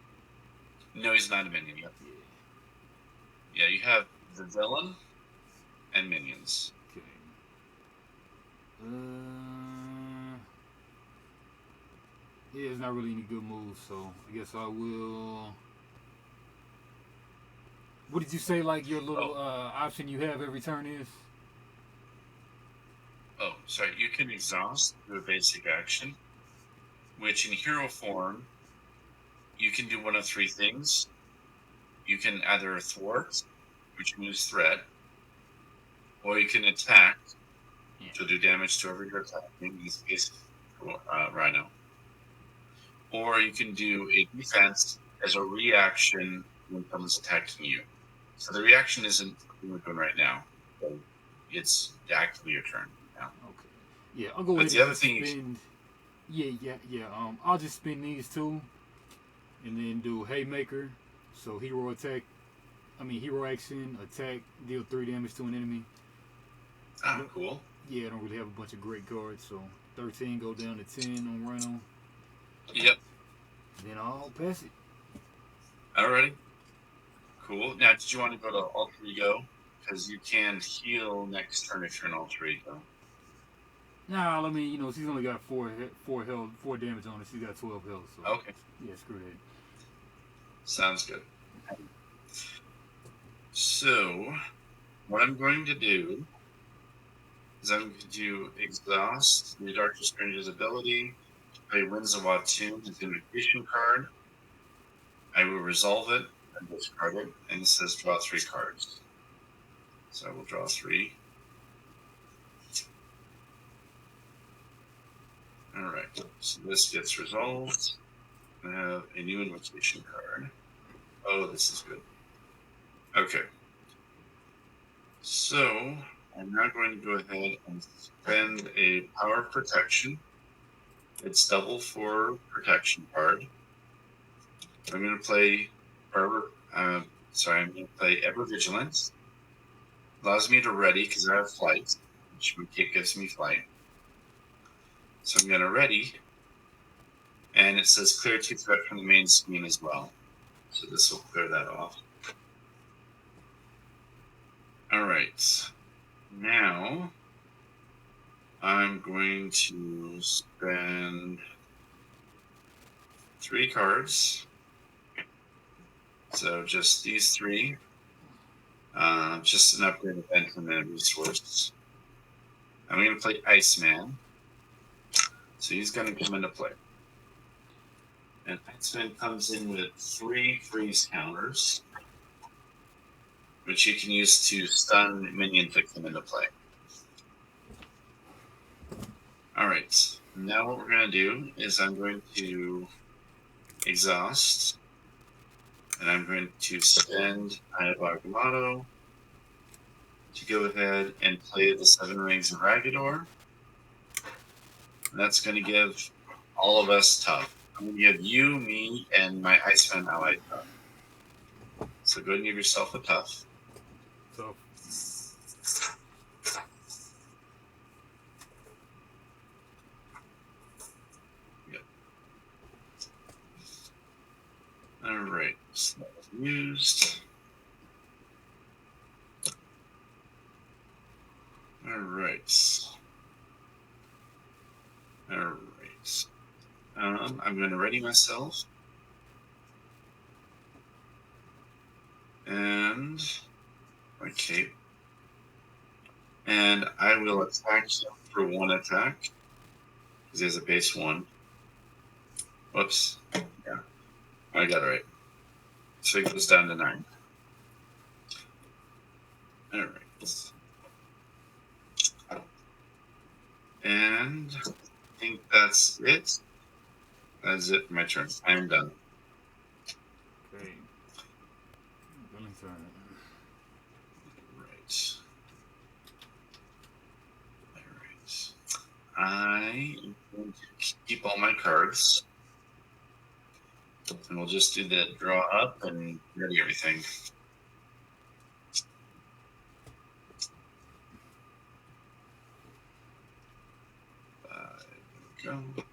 No, he's not a minion yet. Yeah. Yeah, you have the villain and minions. Okay. Yeah, it's not really any good moves, so I guess I will. What did you say? Like your little Oh, option you have every turn is? sorry. You can exhaust through a basic action, which in hero form you can do one of three things. You can either thwart, which means threat, or you can attack, Yeah. which will do damage to whoever you're attacking. In this case, Rhino. Or you can do a defense as a reaction when someone's attacking you. So the reaction isn't what we're doing right now. It's actively your turn now. Okay. Yeah, I'll go But ahead the and other just thing you spend. Yeah. I'll just spend these two, and then do haymaker. So hero attack. I mean hero action attack. Deal 3 damage to an enemy. I don't. cool. Yeah, I don't really have a bunch of great cards. So 13 go down to 10 on Rhino. Yep. Then I'll pass it. Alrighty. Cool. Now, did you want to go to alter ego? Because you can heal next turn if you're an alter ego. Nah, I mean, she's only got four health, 4 damage on her. She's got 12 health, so Okay. yeah, screw that. Sounds good. So, what I'm going to do is I'm going to exhaust the Doctor Strange's ability. Play Winds of Watun, his invocation card. I will resolve it and discard it, and it says draw 3 cards. So I will draw 3. Alright, so this gets resolved. I have a new invocation card. Oh, this is good. Okay. So I'm now going to go ahead and spend a power of protection. It's double for protection card. I'm going to play I'm going to play Ever Vigilant. Allows me to ready because I have flight, which gives me flight. So I'm going to ready, and it says clear 2 threat from the main scheme as well. So this will clear that off. All right. Now I'm going to spend 3 cards. So just these 3. Just an upgrade event and a resource. I'm going to play Iceman. So he's going to come into play. And Iceman comes in with 3 freeze counters, which you can use to stun minions that come into play. Alright, now what we're going to do is I'm going to exhaust, and I'm going to spend Ayabargamotto to go ahead and play the 7 Rings of Ragador. And that's going to give all of us tough. I'm going to give you, me, and my Iceman ally tough. So go ahead and give yourself a tough. So Yep. Alright, so that was used. Alright. Alright. I'm going to ready myself. And my cape. And I will attack him for 1 attack. Because he has a base 1. Whoops. Yeah. I got it right. So it goes down to 9. Alright. And I think that's it. That's it for my turn. I am done. okay, billing turn. Right. Alright. I am going to keep all my cards. And we'll just do the draw up and ready everything. There we go.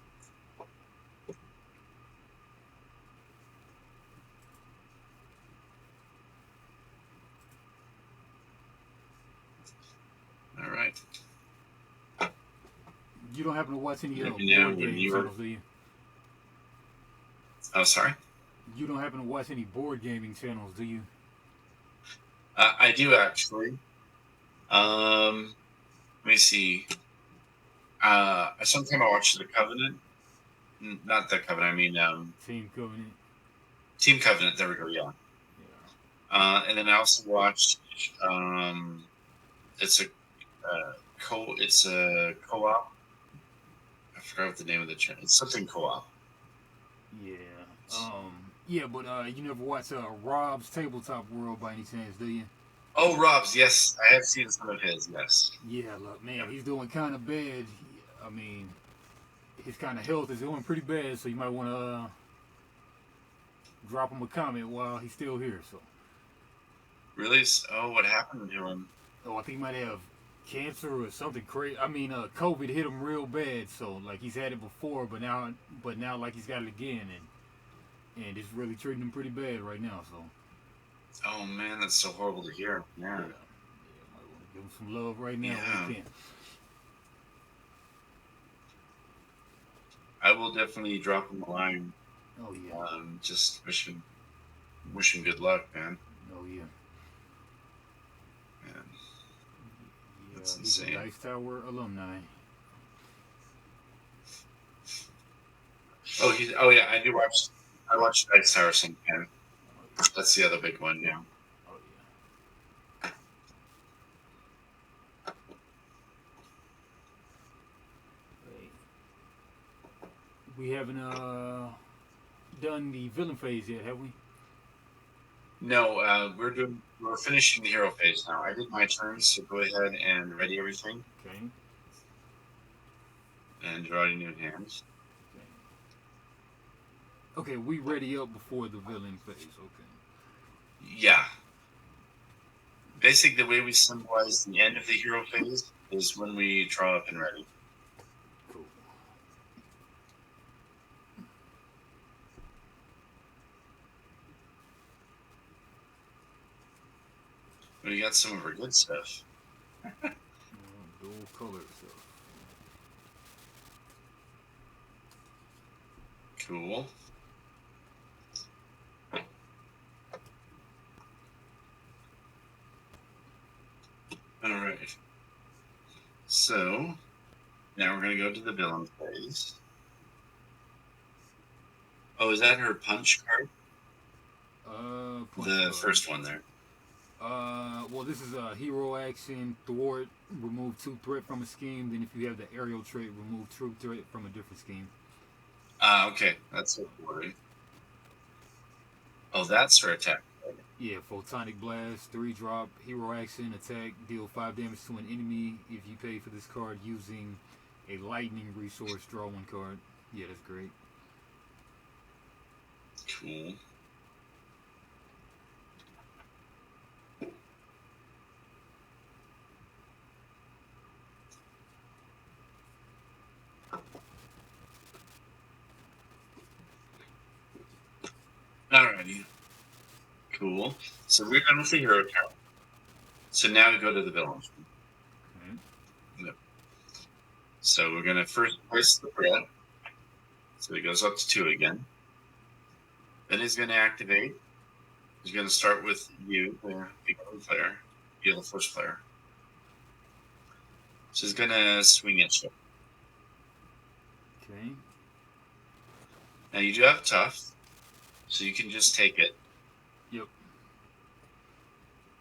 All right. You don't happen to watch any Let me know board when game you are. channels, do you? Oh, sorry. You don't happen to watch any board gaming channels, do you? I do actually. Let me see. Sometime I watched The Covenant. Not The Covenant. I mean, Team Covenant. Team Covenant. There we go. Yeah. And then I also watched. It's a It's a co-op. I forgot what the name of the channel. It's something co-op. Yeah. Yeah, but you never watch Rob's Tabletop World by any chance, do you? Oh, Rob's. Yes, I have seen some of his. Yes. Yeah, look, man, Yep. he's doing kind of bad. I mean, his kind of health is doing pretty bad, so you might want to drop him a comment while he's still here. So, Really? Oh, what happened to him? I think he might have cancer or something crazy. I mean, COVID hit him real bad, so like he's had it before, but now like he's got it again, and it's really treating him pretty bad right now. So, Oh man, that's so horrible to hear. yeah, Yeah. might want to give him some love right now Yeah. when we can. I will definitely drop him a line. Oh yeah. Just wish him good luck, man. Oh yeah. Man, Yeah, that's he's a insane. Dice Tower alumni. Oh, Oh yeah, I do watch. I watch Dice Tower sometime. That's the other big one. Yeah. Oh yeah. Hey, we haven't done the villain phase yet, have we? No, we're finishing the hero phase now. I did my turn, so go ahead and ready everything Okay. and draw your new hands. Okay, we ready up before the villain phase. Okay. Yeah. Basically, the way we symbolize the end of the hero phase is when we draw up and ready. Cool. We got some of our good stuff. Dual color stuff. Cool. All right. So now we're going to go to the villain phase. Oh, is that her punch card? The first one there. Well, this is a hero action, thwart, remove 2 threat from a scheme. Then if you have the aerial trait, remove 2 threat from a different scheme. Okay. That's what we're worried. Oh, that's her attack. Yeah, Photonic Blast, 3 drop, hero action, attack, deal 5 damage to an enemy. If you pay for this card using a lightning resource, draw 1 card. Yeah, that's great. Cool. Alrighty. Cool. So we're done with the hero count. So now we go to the villains. Okay. Yep. So we're going to first place the threat. So he goes up to 2 again. Then he's going to activate. He's going to start with you, the beginning player. You're the first player. So he's going to swing at you. Okay. Now you do have tough, so you can just take it. Yep.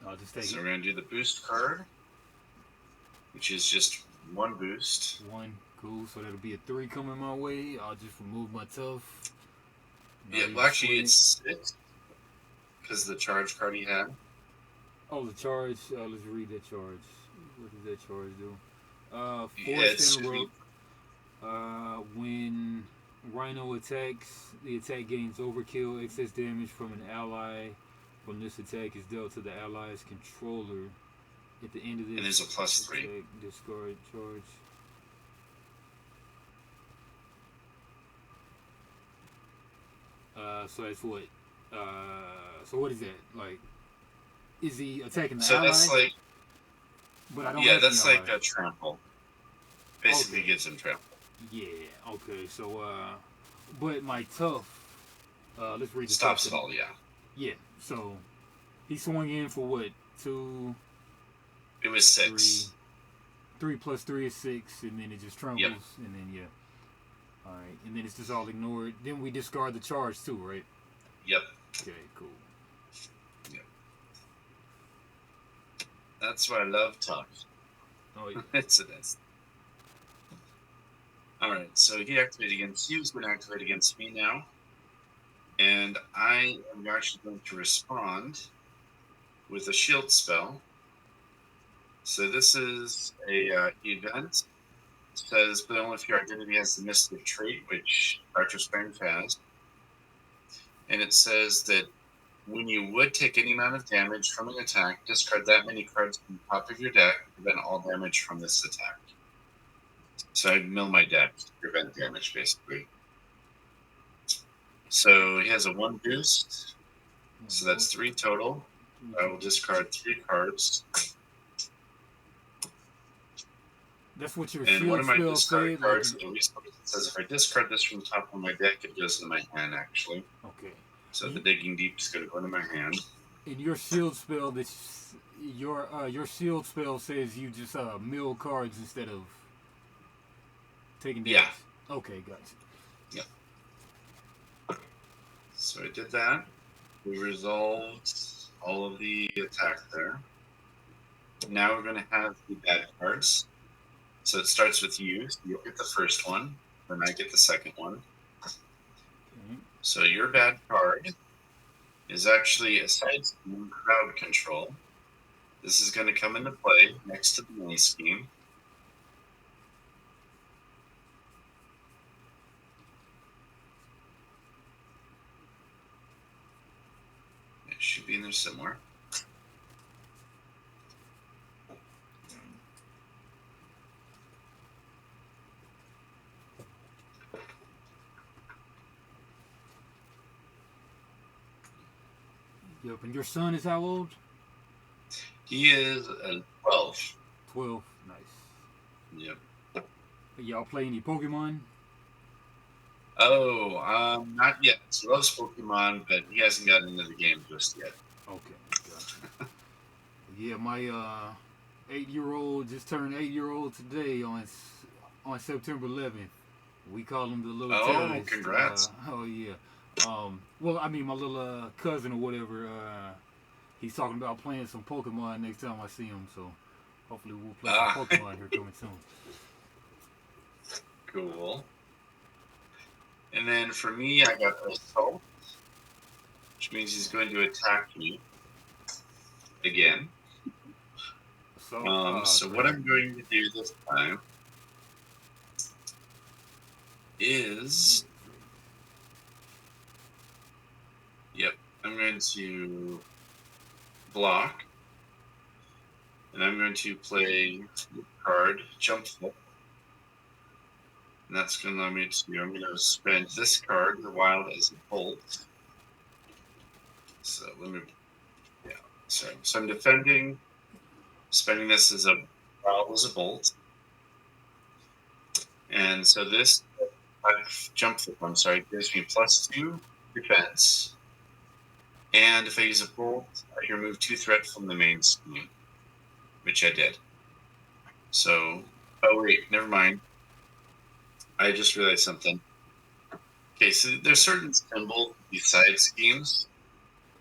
I'll just take So it. we're going to do the boost card, which is just 1 boost. 1. Cool. So that'll be a 3 coming my way. I'll just remove my tough. Yeah, well, actually, it's 6 because of the charge card he had. Oh, the charge. Let's read that charge. What does that charge do? Yeah, Forced interrupt. When Rhino attacks, the attack gains overkill. Excess damage from an ally from this attack is dealt to the ally's controller. At the end of this, And there's a +3. attack, discard charge. So that's what. So what is that like? Is he attacking the So ally? that's like, But I don't. yeah, have that's the like ally. a trample. Basically Okay. gives him trample. Yeah. Okay. So but my tough. Let's read the Stops tough. it all, yeah. Yeah. So he swung in for what? 2, It was 3. 6. 3 plus 3 is 6, and then it just trumbles, Yep. and then, yeah. Alright, and then it's just all ignored. Then we discard the charge, too, right? Yep. Okay, cool. Yep. That's why I love talk. Oh, yeah. It's a nice. Alright, so he activated against you. He's going to activate against me now. And I am actually going to respond with a shield spell. So this is a event. It says, but only if your identity has the mystic trait, which Archer Strength has. And it says that when you would take any amount of damage from an attack, discard that many cards from the top of your deck to prevent all damage from this attack. So I'd mill my deck to prevent damage, basically. So he has a 1 boost. So that's 3 total. I will discard 3 cards. That's what your And one shield of my spell discard said. cards says if I discard this from the top of my deck, it goes into my hand, actually. Okay. So the Digging Deep is going to go into my hand. In your shield spell, your shield spell says you just mill cards instead of taking damage. Yeah. Okay, gotcha. Yep. So I did that. We resolved all of the attack there. Now we're going to have the bad cards. So it starts with you. So you'll get the first one, then I get the second one. Okay. So your bad card is actually a side scheme, crowd control. This is going to come into play next to the main scheme. It should be in there somewhere. Yep. And your son is how old? He is 12. 12. Nice. Yep. Y'all play any Pokemon? Oh, not yet. He loves Pokemon, but he hasn't gotten into the game just yet. Okay, gotcha. Yeah, my 8-year-old just turned 8-year-old today on September 11th. We call him the little terrorist. Congrats. Oh yeah. Well, I mean, my little cousin or whatever. He's talking about playing some Pokemon next time I see him. So hopefully we'll play some Pokemon here coming soon. Cool. And then for me, I got Assault, which means he's going to attack me again. So what I'm going to do this time is, I'm going to block, and I'm going to play the card Jump Flip. And that's going to allow me to, I'm going to spend this card, the Wild, as a bolt. So let me, so I'm defending, spending this as a Wild as a bolt. And so this Jump Flip, gives me +2 defense. And if I use a bolt, I can remove 2 threat from the main scheme, which I did. So, oh wait, never mind. I just realized something. Okay, so there's certain symbols beside schemes.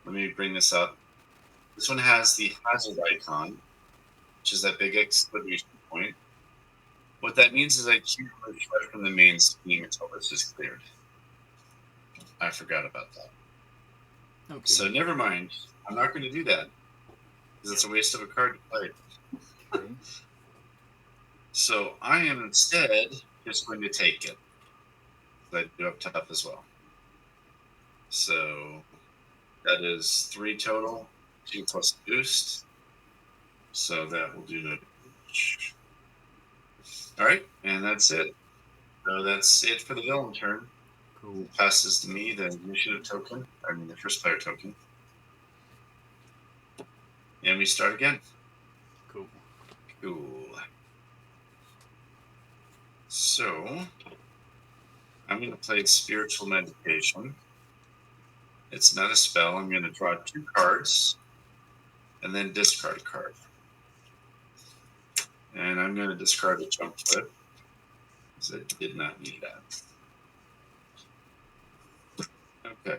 Let me bring this up. This one has the hazard icon, which is that big exclamation point. What that means is I can't remove threat from the main scheme until this is cleared. I forgot about that. Okay. So never mind. I'm not going to do that because it's a waste of a card to play. Okay. So I am instead just going to take it. I do up top as well. So that is 3 total, 2 plus boost. So that will do the. All right, and that's it. So that's it for the villain turn. Cool. Passes to me the initiative token, the first player token. And we start again. Cool. So, I'm going to play Spiritual Meditation. It's not a spell. I'm going to draw 2 cards. and then discard a card. And I'm going to discard a jump flip, because I did not need that. Okay.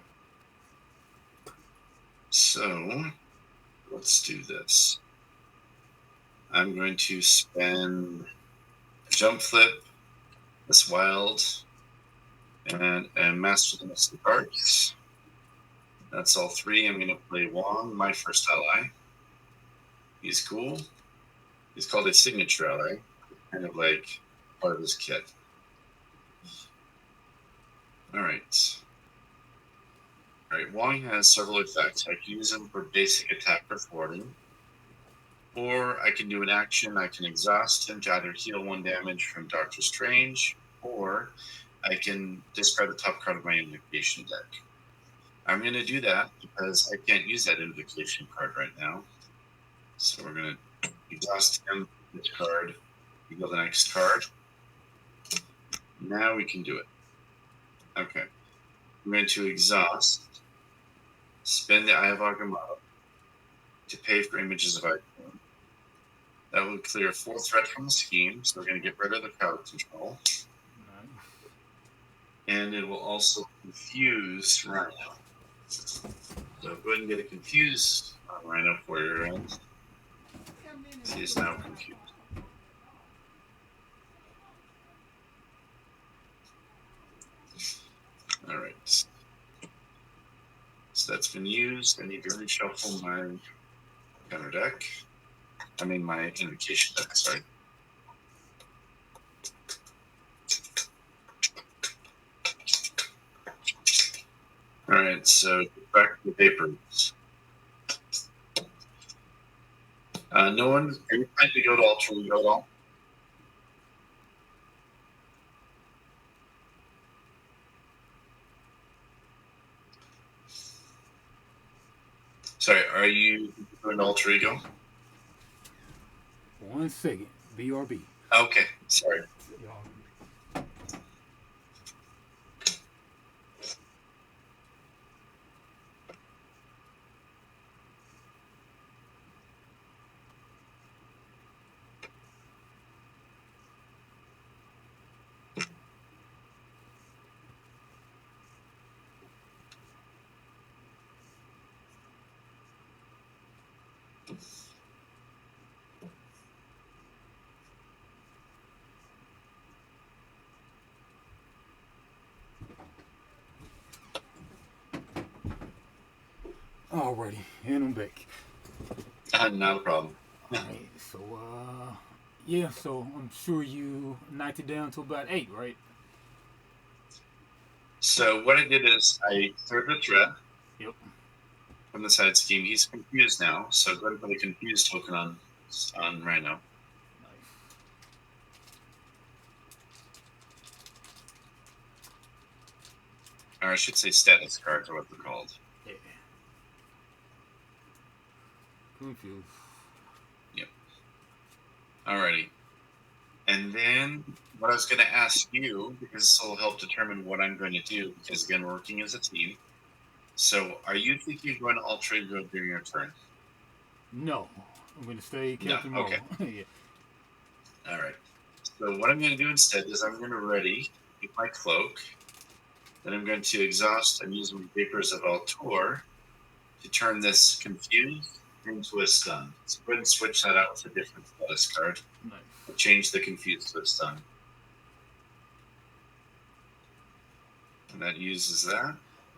So, let's do this. I'm going to spend a jump flip, this wild, and master the Mystic Arts. That's all three. I'm going to play Wong, my first ally. He's cool. He's called a signature ally, kind of like part of his kit. All right. All right, Wong has several effects. I can use them for basic attack or thwarting. Or I can do an action. I can exhaust him to either heal 1 damage from Doctor Strange, or I can discard the top card of my invocation deck. I'm going to do that because I can't use that invocation card right now. So we're going to exhaust him, discard, heal the next card. Now we can do it. Okay. I'm going to exhaust, spend the Eye of Agamotto to pay for images of icon. That will clear 4 threat from the scheme, so we're going to get rid of the crowd control. And it will also confuse Rhino. So go ahead and get a confuse on Rhino for your end. He is now confused. All right. So that's been used. I need to reshuffle my counter deck. I mean my invocation deck, sorry. All right, so back to the papers. No one, are you trying to go to Alter Ego at all? Sorry, are you doing Alter Ego? 1 second. BRB. Okay, sorry. Alrighty, and I'm back. Not a problem. Alright, so yeah, so I'm sure you knocked it down to about 8, right? So what I did is I cleared the threat. Yep. From the side scheme. He's confused now, so go ahead and put a confused token on Rhino. Nice. Or I should say status cards are what they're called. Yeah. Confused. Yep. Alrighty. And then what I was going to ask you, because this will help determine what I'm going to do, because again, we're working as a team. So are you thinking you're going to Alter Ego during your turn? No. I'm going to stay Captain No, okay. yeah. Alright. So what I'm going to do instead is I'm going to ready, get my cloak. Then I'm going to exhaust and use my Vapors of Altor to turn this confused into a stun. So go ahead and switch that out with a different status card. Nice. I'll change the confused to a stun. And that uses that.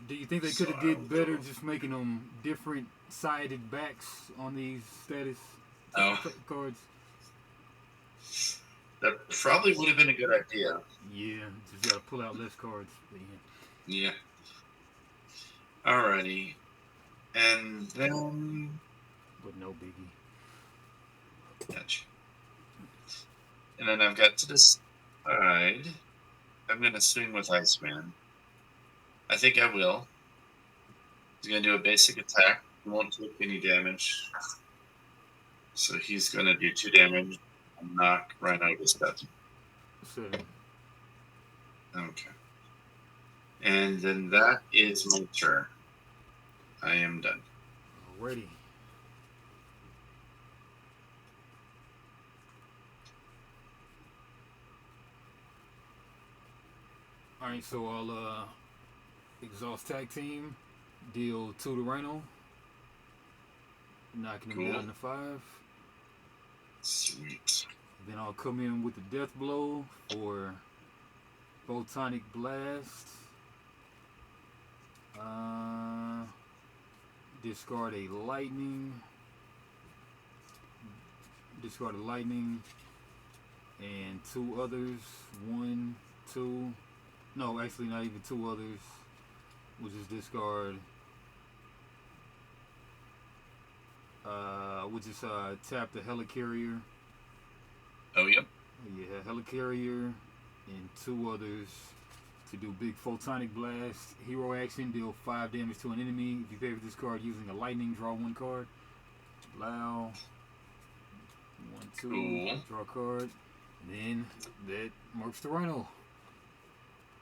Do you think they could have did better just making them different sided backs on these status cards? That probably would have been a good idea. Yeah, just gotta pull out less cards. Yeah. Alrighty. And then... But no biggie. Gotcha. And then I've got to this side. I'm going to swing with Iceman. I think I will. He's going to do a basic attack. He won't take any damage. So he's going to do 2 damage and knock Rhino out of his bed. 7. Okay. And then that is my turn. I am done. Alrighty. Alright, so I'll exhaust tag team, deal 2 to Rhino, knocking him Cool. down to 5. Sweet. Then I'll come in with the death blow for photonic blast. Discard a lightning. Discard a lightning. And 2 others. 1, 2. No, actually, not even 2 others. We'll just discard. We'll just tap the helicarrier. Oh, yep. Yeah, helicarrier and 2 others to do big photonic blast. Hero action, deal 5 damage to an enemy. If you favor this card using a lightning, draw 1 card. Allow 1, 2, Cool. draw a card. And then that marks the Rhino.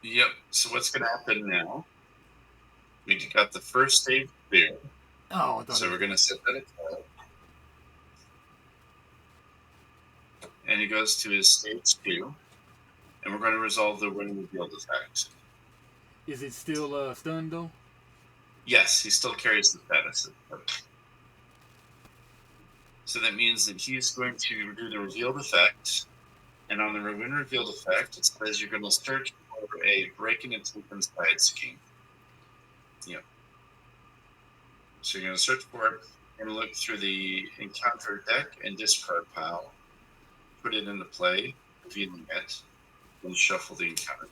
Yep. So what's going to happen now? We got the first stage clear. Oh, I thought So we're going to set that aside. And he goes to his stage 2. And we're going to resolve the win revealed effect. Is it still stunned though? Yes, he still carries the status. So that means that he's going to do the revealed effect. And on the win revealed effect, it says you're going to search for a breaking and taken side scheme. Yep. So you're going to search for it and look through the encounter deck and discard pile, put it into play, revealing it, and shuffle the encounter.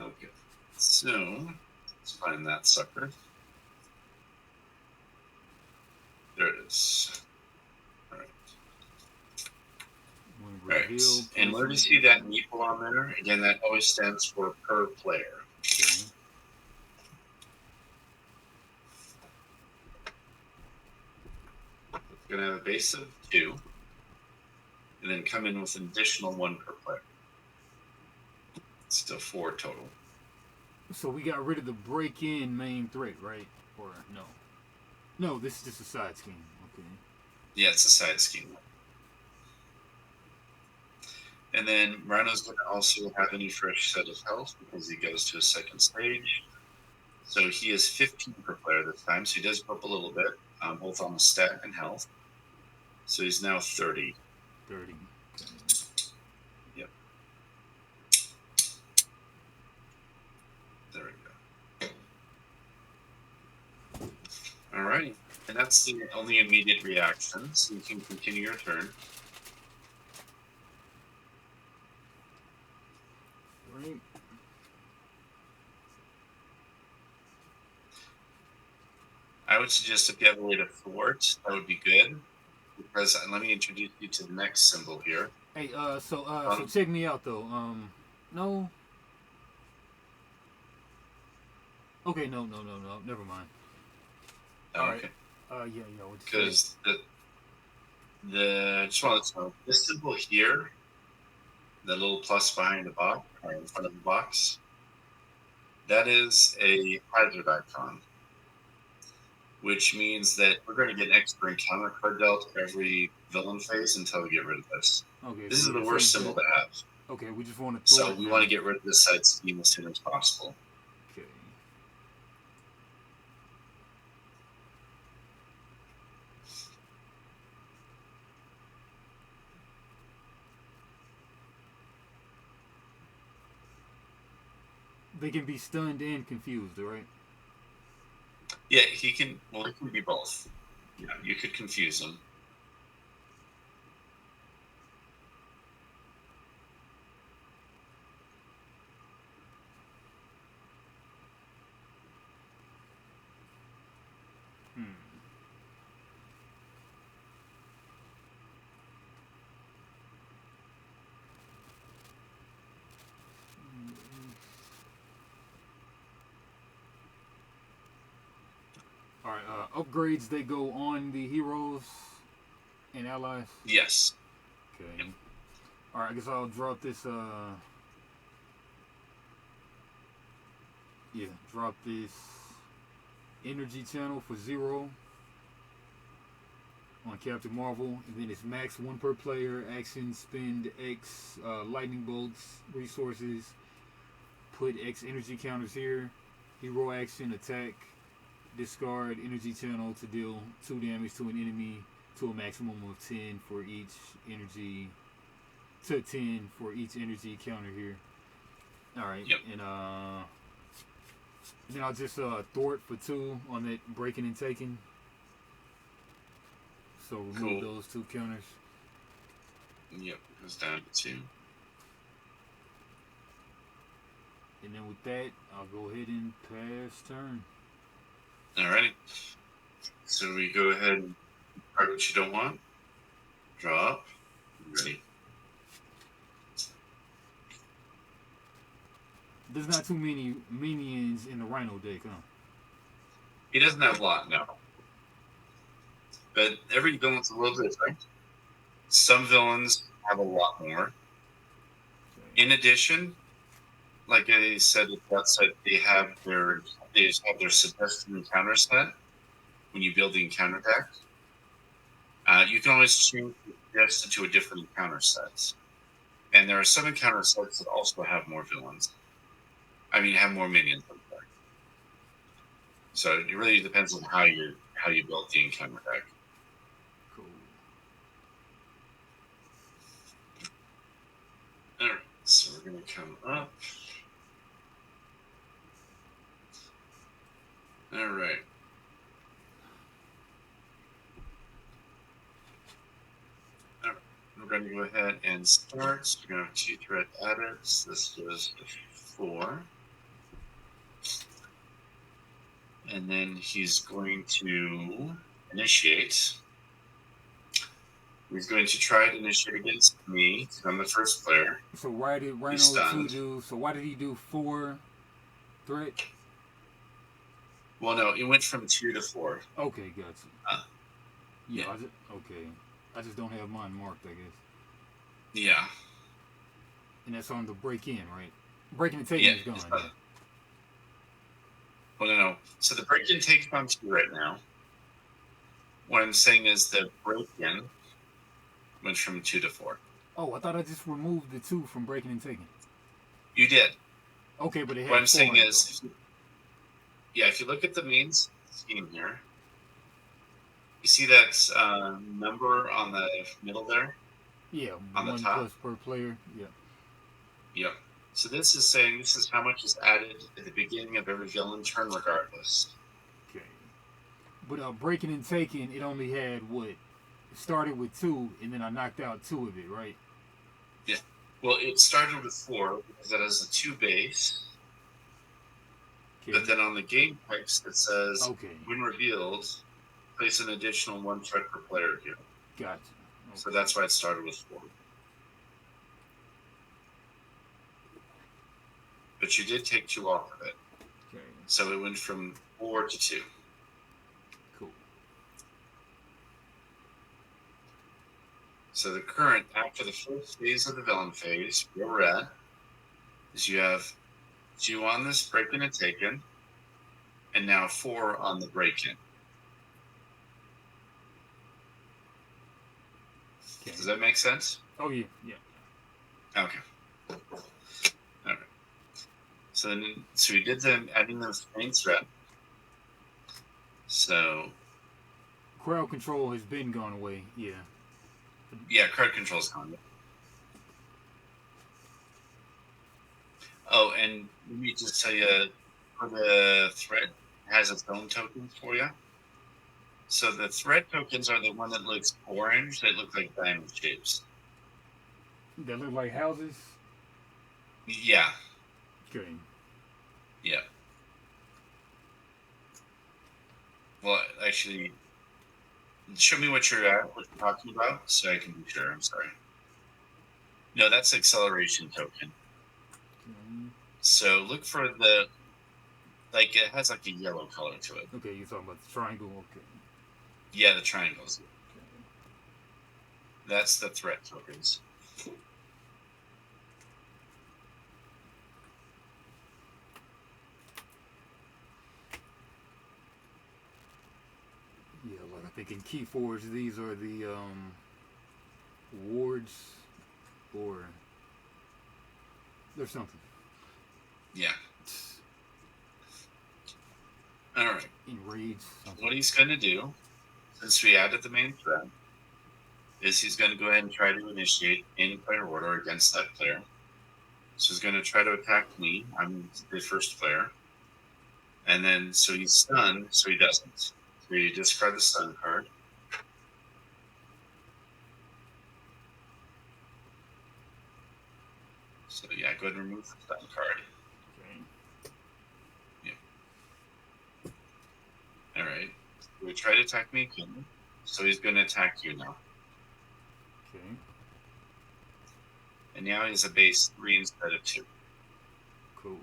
Okay. So let's find that sucker. There it is. All right. All right. And where do you see that meeple on there? Again, that always stands for per player. Okay. It's going to have a base of 2, and then come in with an additional 1 per player. It's still 4 total. So we got rid of the break-in main threat, right? Or no? No, this is just a side scheme. Okay. Yeah, it's a side scheme. And then Rhino's going to also have a new fresh set of health because he goes to a second stage. So he is 15 per player this time, so he does go up a little bit, both on the stat and health. So he's now 30. 30. Yep. There we go. All right. And that's the only immediate reaction, so you can continue your turn. Right. I would suggest if you have a way to thwart, that would be good. Because let me introduce you to the next symbol here. Hey, so check me out though. No. Okay, no, never mind. All right. Yeah. Because the just want to know this symbol here, the little plus behind the box or in front of the box, that is a hazard icon, which means that we're going to get an extra encounter card dealt every villain phase until we get rid of this. Okay. This is the worst symbol to have. Okay, we just want to. So we want to get rid of this side scheme as soon as possible. Okay. They can be stunned and confused, right? Yeah, he can. Well, he can be both. Yeah, you could confuse him. Alright, upgrades they go on the heroes and allies? Yes. Okay. Yep. Alright, I guess I'll drop this, yeah, drop this energy channel for 0. on Captain Marvel, and then it's max one per player. Action, spend X lightning bolts, resources, put X energy counters here. Hero action, attack, discard energy channel to deal 2 damage to an enemy to a maximum of 10 for each energy. To 10 for each energy counter here. Alright, Yep. and then I'll just thwart for 2 on that breaking and taking. So remove those 2 counters. Yep, it goes down to 2. And then with that, I'll go ahead and pass turn. Alrighty. So we go ahead and part what you don't want. Draw up. Ready. There's not too many minions in the Rhino deck, huh? He doesn't have a lot, no. But every villain's a little different. Some villains have a lot more. In addition, like I said at the outset, they just have their suggested encounter set when you build the encounter deck. You can always change the suggested to a different encounter set. And there are some encounter sets that also have more villains. I mean, have more minions. So it really depends on how you build the encounter deck. Cool. All right, so we're going to come up. All right. All right. We're going to go ahead and start. So we're going to have 2 threat adders. This goes to 4. And then he's going to initiate. He's going to try to initiate against me. I'm the first player. So why did Rhino 2 do? So why did he do 4 threat? Well, no, it went from 2 to 4. Okay, gotcha. Yeah. Okay. I just don't have mine marked, I guess. Yeah. And that's on the break in, right? Breaking and taking is gone. Yeah. Well, no. So the break in takes on 2 right now. What I'm saying is the break in went from 2 to 4. Oh, I thought I just removed the 2 from breaking and taking. You did. Okay, but it had what I'm saying it, is, if you look at the main scheme here, you see that number on the middle there? Yeah, on the 1 top? plus per player. Yeah. Yep. So this is saying this is how much is added at the beginning of every villain turn regardless. Okay. But breaking and taking, it only had what? It started with 2, and then I knocked out 2 of it, right? Yeah. Well, it started with 4 because it has a 2 base. Okay. But then on the game text it says, when revealed, place an additional 1 threat per player here. Gotcha. Okay. So that's why it started with 4. But you did take 2 off of it. Okay. So it went from 4 to 2. Cool. So the current, after the first phase of the villain phase, where we're at, is you have 2 on this break-in and taken, and now 4 on the break-in. Okay. Does that make sense? Oh, yeah. Yeah. Okay. All right. So we did them adding the main threat. So crowd control has been gone away. Yeah. Yeah, crowd control's gone. Oh, and let me just tell you, for the threat, it has its own tokens for you. So the threat tokens are the one that looks orange, that look like diamond shapes. That look like houses? Yeah. Okay. Yeah. Well, actually, show me what you're talking about, so I can be sure. I'm sorry. No, that's acceleration token. Okay. So look for the, like, it has like a yellow color to it. Okay, you're talking about the triangle. Okay. Yeah, the triangles. Okay. That's the threat tokens. Yeah, like I think in Key Forge these are the wards, or there's something. Yeah. All right. In raids. Something. What he's going to do, since we added the main threat, is he's going to go ahead and try to initiate any player order against that player. So he's going to try to attack me. I'm the first player. And then, so he's stunned, so he doesn't. So you discard the stun card. So yeah, go ahead and remove the stun card. Okay. Yeah. All right. We try to attack me again. So he's going to attack you now. Okay. And now he's a base 3 instead of 2. Cool.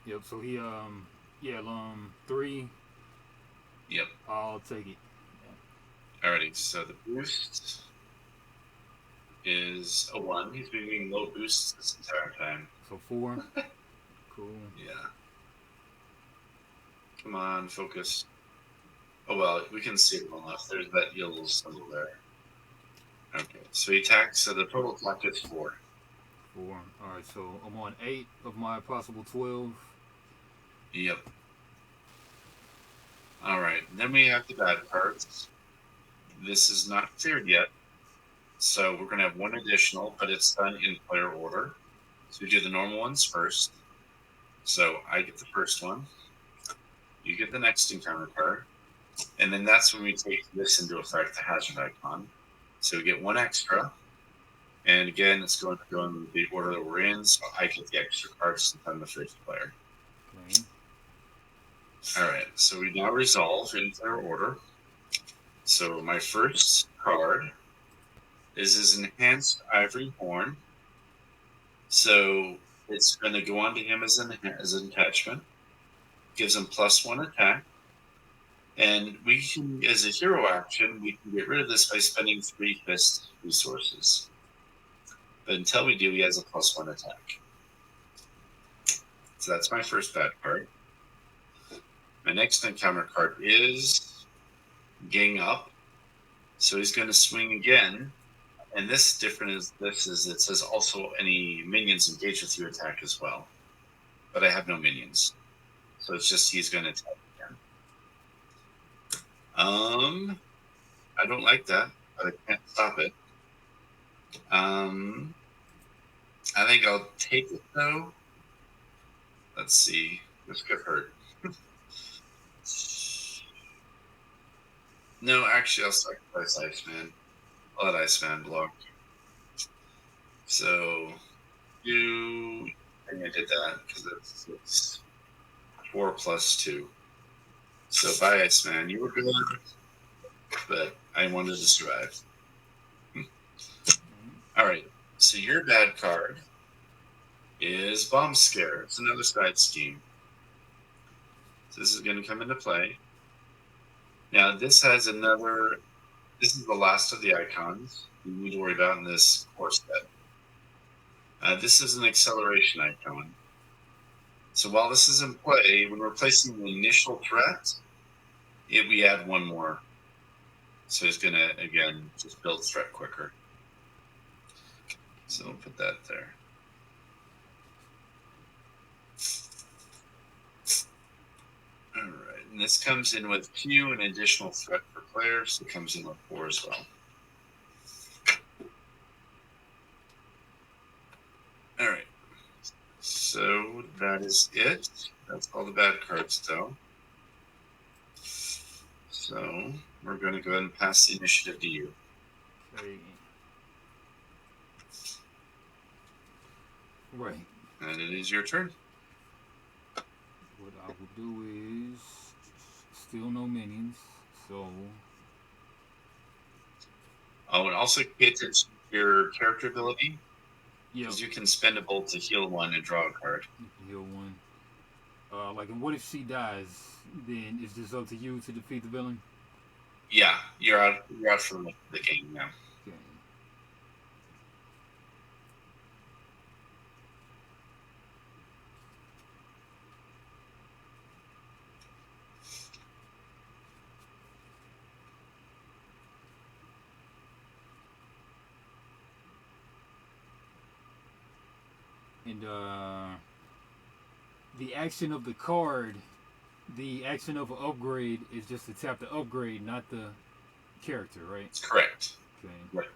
Yep. So he 3. Yep. I'll take it. Alrighty. So the boost is a 1. He's been getting low boosts this entire time. So 4. Cool. Yeah. Come on, focus. Oh well, we can see it well enough. There's that yellow symbol there. Okay, so he attacks. So the total attack is 4. 4. All right. So I'm on 8 of my possible 12. Yep. All right. Then we have the bad cards. This is not cleared yet, so we're going to have 1 additional, but it's done in player order. So we do the normal ones first. So I get the first one. You get the next encounter card. And then that's when we take this into effect, the hazard icon. So we get 1 extra. And again, it's going to go in the order that we're in, so I get the extra cards since I'm the first player. Okay. All right, so we now resolve in player order. So my first card is his Enhanced Ivory Horn. So it's going to go on to him as an attachment. Gives him +1 attack. And we can, as a hero action, we can get rid of this by spending 3 fist resources. But until we do, he has a +1 attack. So that's my first bad card. My next encounter card is Gang Up. So he's going to swing again. And this different is this is it says also any minions engage with you attack as well. But I have no minions. So it's just he's going to attack again. I don't like that, but I can't stop it. I think I'll take it though. Let's see. This could hurt. No, actually, I'll sacrifice Iceman. I'll let Iceman block. So, I think I did that because it's 4 + 2. So, bye, Iceman. You were good, but I wanted to survive. All right. So, your bad card is Bomb Scare. It's another side scheme. So, this is going to come into play. Now, this has another. This is the last of the icons you need to worry about in this core set. This is an acceleration icon. So while this is in play, when we're placing the initial threat, we add 1 more. So it's going to, again, just build threat quicker. So we'll put that there. All right, and this comes in with Q, an additional threat for players. So it comes in with 4 as well. All right, so that is it. That's all the bad cards, though. So we're going to go ahead and pass the initiative to you. Okay. Right. And it is your turn. What I will do is still no minions, so. Oh, and also pay attention to your character ability. Yeah. Because you can spend a bolt to heal 1 and draw a card. Heal 1. And what if she dies? Then is this up to you to defeat the villain? Yeah, you're out. You're out from the game now. Okay. And the action of the card, the action of an upgrade is just to tap the upgrade, not the character, right? Correct. Okay. Right.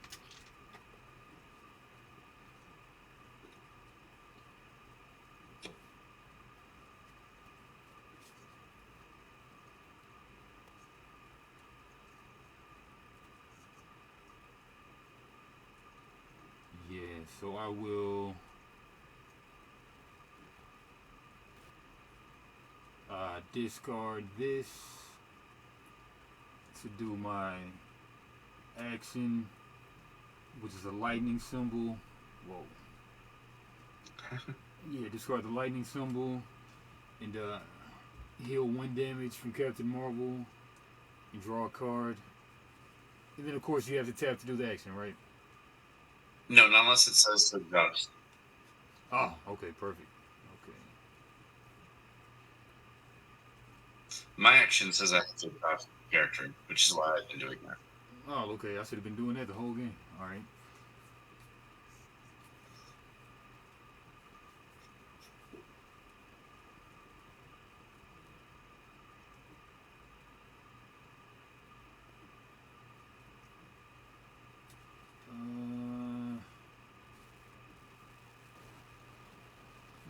Yeah, so I will discard this to do my action, which is a lightning symbol. Whoa. Yeah, discard the lightning symbol and heal 1 damage from Captain Marvel and draw a card. And then, of course, you have to tap to do the action, right? No, not unless it says to adjust. Ah, okay, perfect. Okay. My action says I have to adjust the character, which is why I've been doing that. Oh, okay. I should have been doing that the whole game. All right.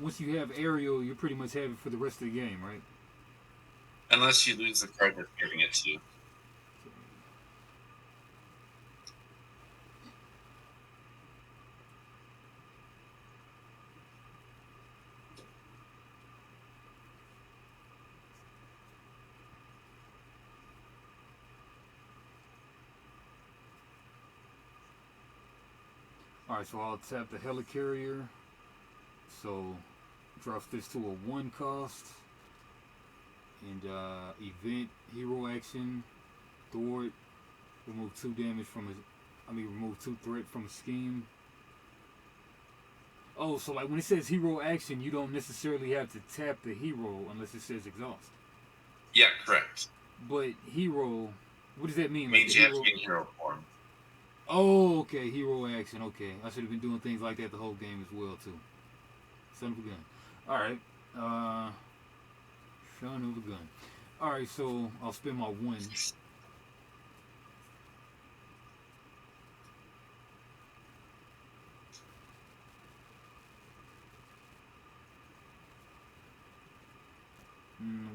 Once you have aerial, you pretty much have it for the rest of the game, right? Unless you lose the card that's giving it to you. Alright, so I'll tap the helicarrier. So drops this to a 1 cost. And event, hero action, thwart, remove 2 damage from his. Remove 2 threat from a scheme. Oh, so like when it says hero action, you don't necessarily have to tap the hero unless it says exhaust. Yeah, correct. But hero, what does that mean? It means you have hero... to be in hero form. Oh, okay, hero action. Okay, I should have been doing things like that the whole game as well too. Son of a gun. All right, son of a gun. All right, so I'll spend my 1.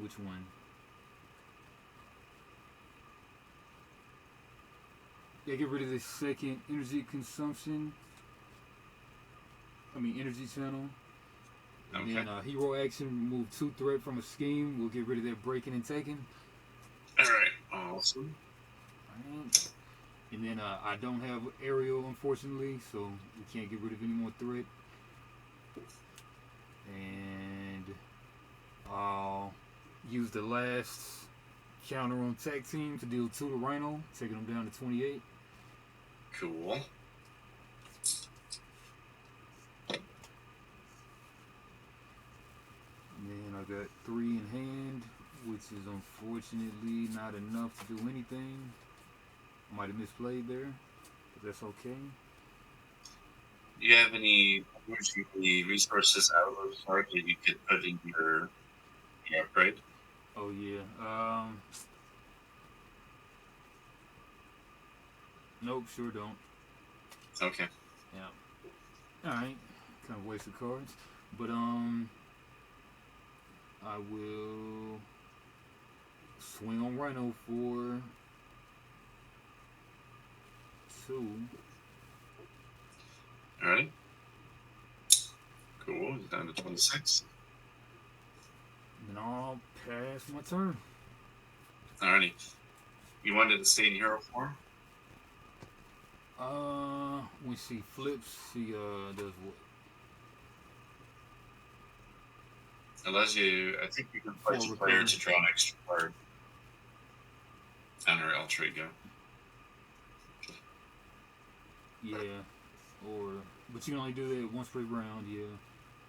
Which one? Yeah, get rid of this second energy consumption. Energy channel. And Okay. then hero action, remove 2 threat from a scheme. We'll get rid of that breaking and taking. Alright, awesome. Alright. And then I don't have aerial, unfortunately, so we can't get rid of any more threat. And I'll use the last counter on tag team to deal 2 to Rhino, taking them down to 28. Cool. And then I got 3 in hand, which is unfortunately not enough to do anything. I might have misplayed there, but that's okay. Do you have any resources out of those cards that you could put in your upgrade? Oh yeah. Nope, sure don't. Okay. Yeah. Alright. Kind of waste of cards. But I will swing on Rhino for 2. Alright. Cool. He's down to 26. And I'll pass my turn. Alrighty. You wanted to stay in hero form? When she flips, she does what? Allows you, I think you can place a player to draw an extra card. On her alter ego. Yeah. But you can only do that once per round, yeah.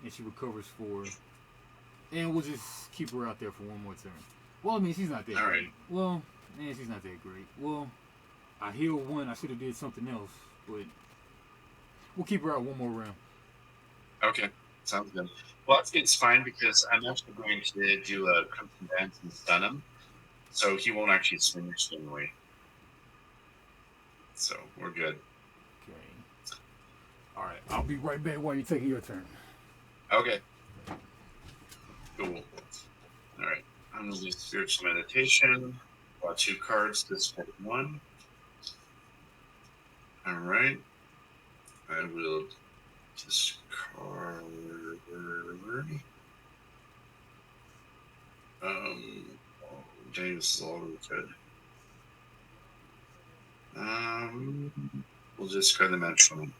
And she recovers 4. And we'll just keep her out there for 1 more turn. Well, she's not that All great. right. Well, she's not that great. Well, I healed 1. I should have did something else, but we'll keep her out 1 more round. Okay. Sounds good. Well, it's fine because I'm actually going to do a Crimson Dance and stun him, so he won't actually swing your swing away. So we're good. Okay. All right. I'll be right back while you're taking your turn. Okay. Cool. All right. I'm going to do Spiritual Meditation. Draw 2 cards, discard 1. All right. I will discard. Oh, dang, this is all good. We'll discard the match one.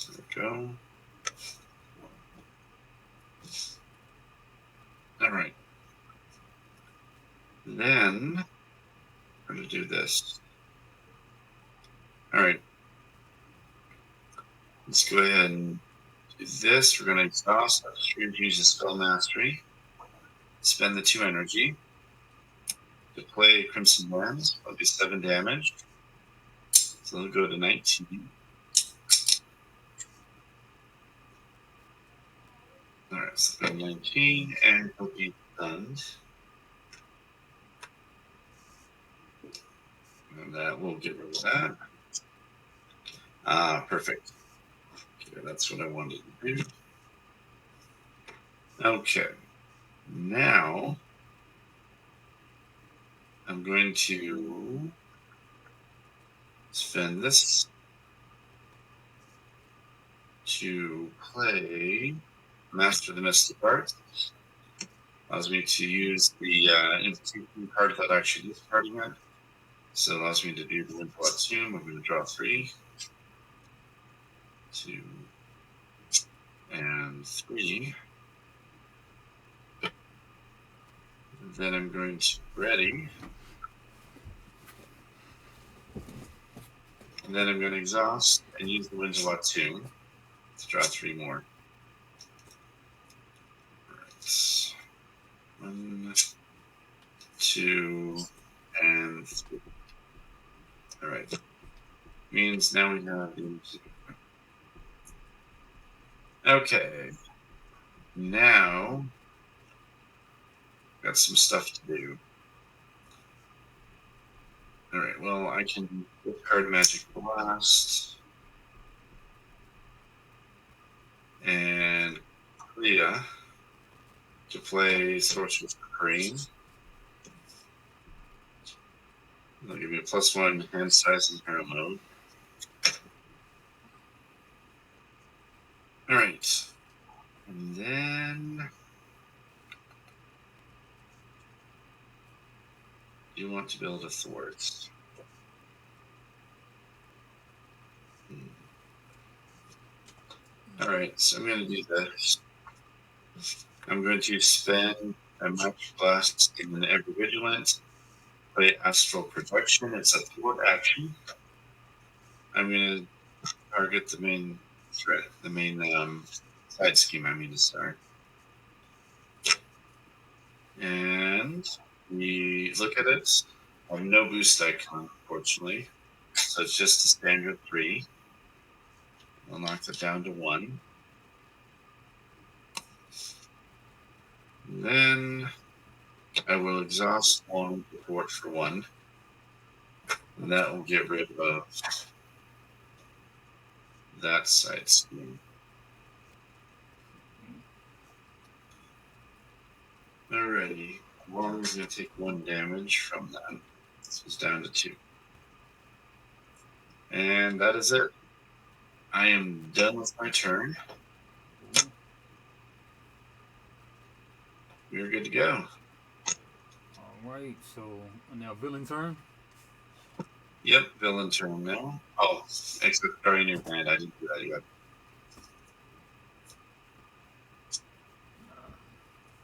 There we go. All right. Then I'm going to do this. All right. Let's go ahead and do this. We're going to exhaust. We're going to use the Spell Mastery. Spend the 2 energy to play Crimson Lands. That'll be 7 damage. So it'll go to 19. All right, so go 19, and he'll be stunned. And that we'll get rid of that. Perfect. Okay, that's what I wanted to do. Okay. Now I'm going to spend this to play Master the Mystic Arts. Allows me to use the invitation card without actually discarding it. So it allows me to do the Info Tomb. I'm going to draw 3, 2, and 3. Then I'm going to ready. And then I'm going to exhaust and use the Windsor Tomb to draw 3 more. Right. 1, 2, and 3. All right. Means now we have the. Okay. Now got some stuff to do. All right. Well, I can discard Magic Blast and Clea to play Sorcerer's Crane. They'll give me a +1 hand size in hero mode. All right. And then you want to build a thwart. All right, so I'm going to do this. I'm going to spend a Magic Blast in every Vigilant, play Astral Projection. It's a thwart action. I'm going to target the main threat, the main side scheme, I mean to start. And we look at it. I have no boost icon, unfortunately. So it's just a standard 3. I'll knock that down to 1. And then I will exhaust 1 thwart for 1. And that will get rid of that side scheme. Alrighty. Well, is going to take 1 damage from that. This is down to 2. And that is it. I am done with my turn. We're good to go. All right. So now villain turn. Yep, villain turn now. Oh, except starting your hand. I didn't do that yet.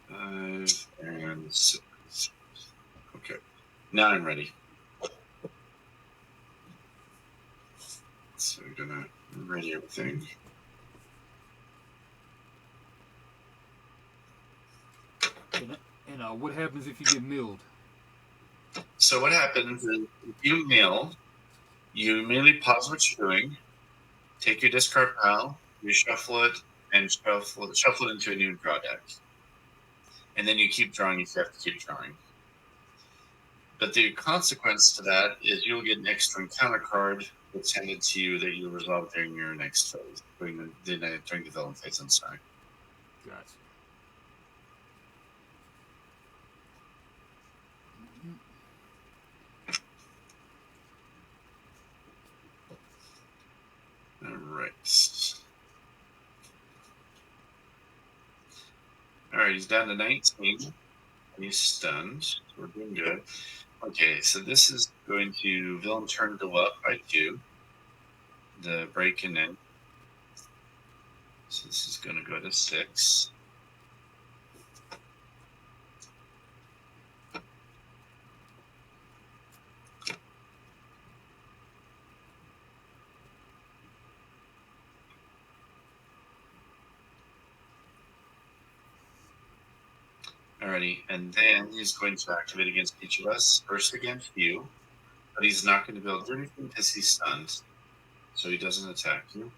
5 and 6. Okay. Now I'm ready. So we're gonna ready everything. And what happens if you get milled? So what happens is if you mill, you immediately pause what you're doing, take your discard pile, reshuffle it, and shuffle it into a new draw deck. And then you keep drawing if you have to keep drawing. But the consequence to that is you'll get an extra encounter card that's handed to you that you resolve during your next phase, during the villain phase. I'm sorry. Gotcha. All right. All right, he's down to 19. He's stunned. So we're doing good. Okay, so this is going to villain turn go up by 2. The breaking in. So this is going to go to 6. Alrighty, and then he's going to activate against each of us. First against you, but he's not going to be able to do anything because he's stunned. So he doesn't attack you.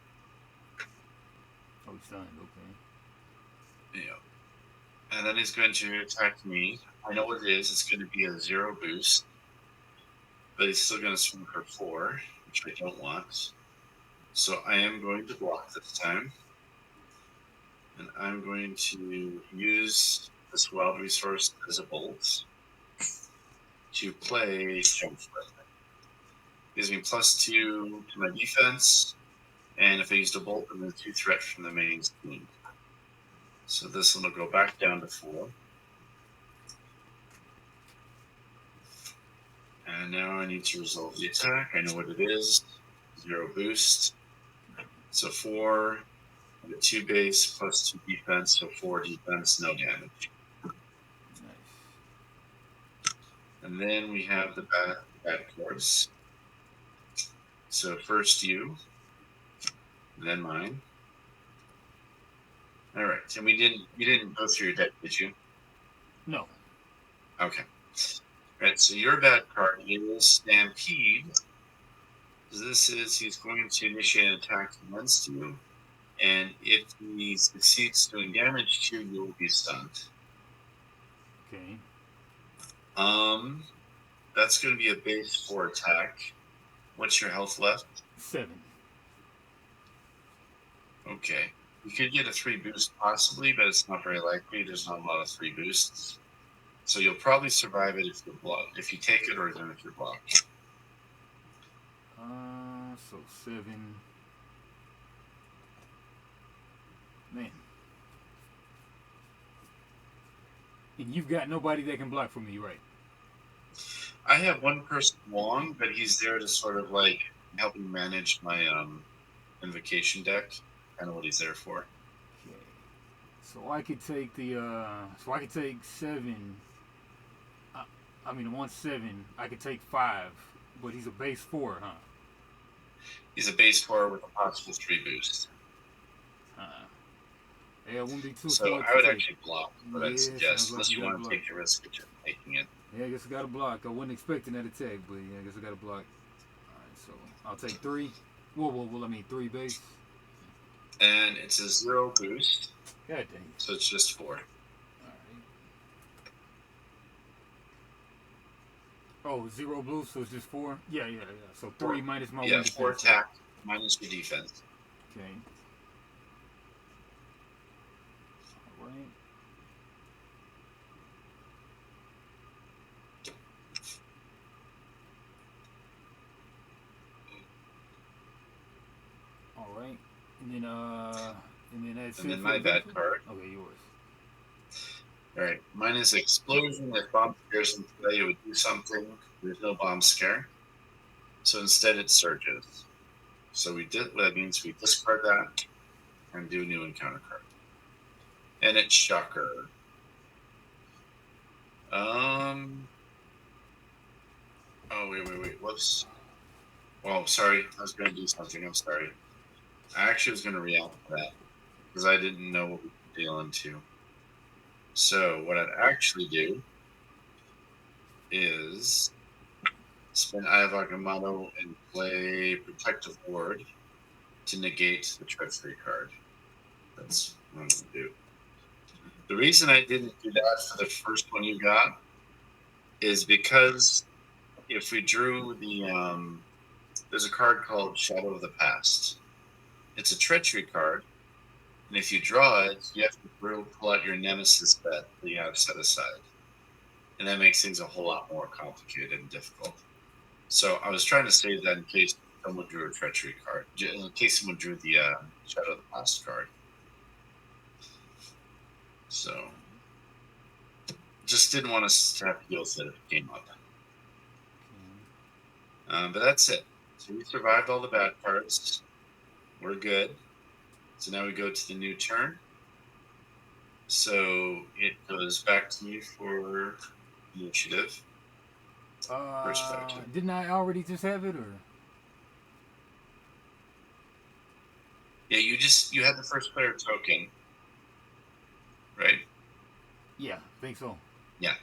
Oh, he's stunned. Okay. Yeah. And then he's going to attack me. I know what it is. It's going to be a 0 boost. But he's still going to swing for 4, which I don't want. So I am going to block this time. And I'm going to use this wild resource as a bolt to play Jump Foot. Gives me +2 to my defense. And if I used a bolt, I'm going to 2 threat from the main scheme. So this one will go back down to 4. And now I need to resolve the attack. I know what it is. 0 boost. So 4, 2 base +2 defense, so 4 defense, no damage. Nice. And then we have the bad cards. So first you, then mine. All right, and you didn't go through your deck, did you? No. Okay. All right, so your bad card is Stampede. This is he's going to initiate an attack against you, and if he succeeds doing damage to you, you will be stunned. Okay. That's going to be a base 4 attack. What's your health left? 7. Okay. You could get a 3 boost possibly, but it's not very likely. There's not a lot of 3 boosts. So you'll probably survive it if you're blocked. If you take it, or even if you're blocked. So 7. Man. And you've got nobody that can block for me, right? I have one person long, but he's there to sort of like help me manage my invocation deck. Kind of what he's there for. Okay. So I could take the so I could take 7. I mean, I'm on 7. I could take 5, but he's a base 4, huh? He's a base 4 with a possible 3 boost. Yeah, it wouldn't be too So smart I would to take. actually block, but I'd suggest, like unless you want to block. take the risk of taking it. Yeah, I guess I got to block. I wasn't expecting that attack, but yeah, I guess I got to block. Alright, so I'll take 3. Well, I mean 3 base. And it's a 0 boost. God dang. So it's just 4. Alright. Oh, 0 boost, so it's just 4? Yeah. So 3 minus my 1 defense. 4 attack minus your defense. Okay. Alright. Alright. And then that's And then my bad card. Okay, yours. Alright. Mine is explosion. If bomb scares in play, it would do something. There's no bomb scare. So instead it surges. So that means we discard that and do a new encounter card. And it's Shocker. Oh, wait. Whoops. Oh, sorry. I was going to do something. I'm sorry. I actually was going to react to that because I didn't know what we were dealing to. So what I'd actually do is spend Eye of Agamotto and play Protective Ward to negate the treachery card. That's what I'm going to do. The reason I didn't do that for the first one you got is because if we drew there's a card called Shadow of the Past. It's a treachery card, and if you draw it, you have to pull out your nemesis bet that you have set aside. And that makes things a whole lot more complicated and difficult. So I was trying to save that in case someone drew a treachery card, in case someone drew the Shadow of the Past card. So just didn't want us to have to deal with it if it came up. But that's it. So we survived all the bad parts. We're good. So now we go to the new turn. So it goes back to me for initiative. Didn't I already just have it, or? Yeah, you had the first player token, right? Yeah, think so. Yeah.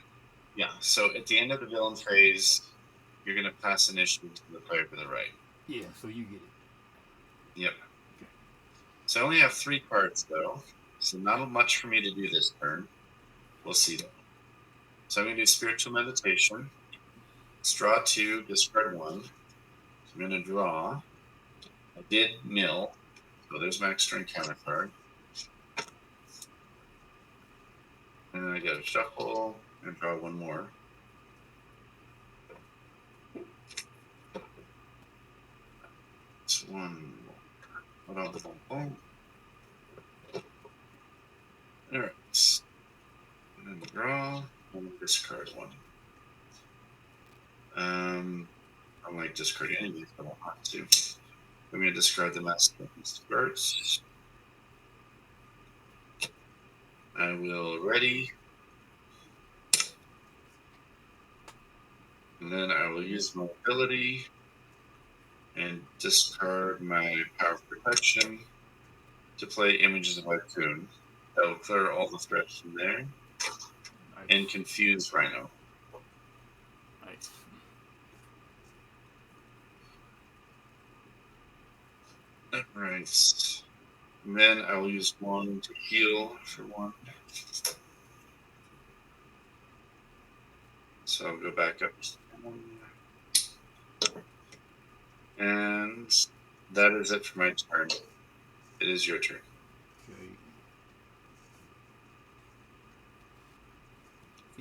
So at the end of the villain phase, you're gonna pass initiative to the player to the right. Yeah, so you get it. Yep. Okay. So I only have 3 cards though, so not much for me to do this turn. We'll see though. So I'm gonna do spiritual meditation. Let's draw 2, discard 1. So I'm gonna draw. I did mill, so there's my extra encounter card. And then I got to shuffle and draw 1 more. It's 1 more. Hold on. Alright. And then draw and discard 1. I might discard any of these, but I don't have to. I'm going to discard the Master first. I will ready. And then I will use my ability and discard my power of protection to play Images of Tycoon. That will clear all the threats from there. Nice. And confuse Rhino. Nice. Alright. And then I will use 1 to heal for 1. So I'll go back up. And that is it for my turn. It is your turn. Okay.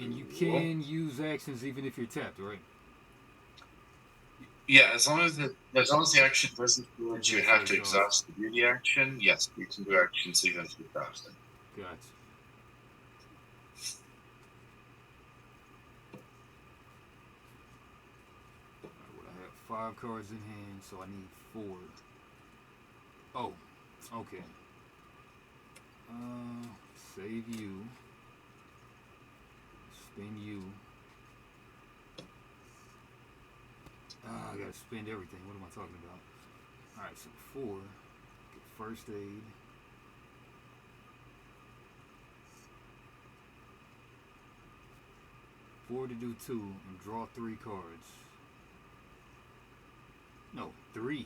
And you can use actions even if you're tapped, right? Yeah, as long as the action doesn't do it, you have to exhaust to do the action. Yes, you can do actions even if you're exhausted. Gotcha. Alright, I have 5 cards in hand, so I need 4. Oh, okay. Save you. Spend you. I gotta spend everything. What am I talking about? Alright, so 4. Get first aid. Four to do 2 and draw 3 cards. No, 3.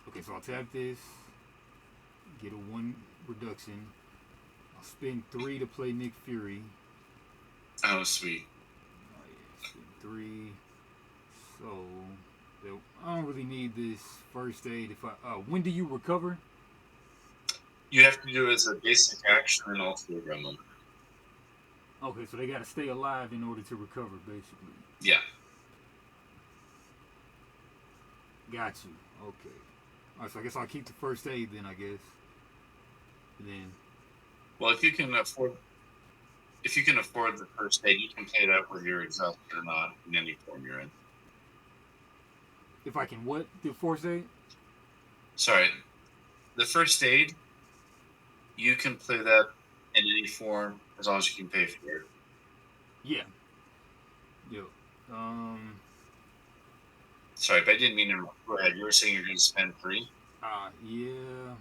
Okay, so I'll tap this. Get a 1 reduction. I'll spend 3 to play Nick Fury. Oh, sweet. Oh, yeah, spend 3. So, I don't really need this first aid. When do you recover? You have to do it as a basic action and also a gremlin. Okay, so they gotta stay alive in order to recover, basically. Yeah. Got you. Okay. Alright, so I guess I'll keep the first aid then, I guess. And then. Well, if you can afford the first aid, you can pay that whether you're exhausted or not in any form you're in. If I can what? The first aid? Sorry. The first aid, you can play that in any form as long as you can pay for it. Yeah. Yep. Sorry, but I didn't mean to. Go ahead. You were saying you're going to spend 3? Yeah. I'm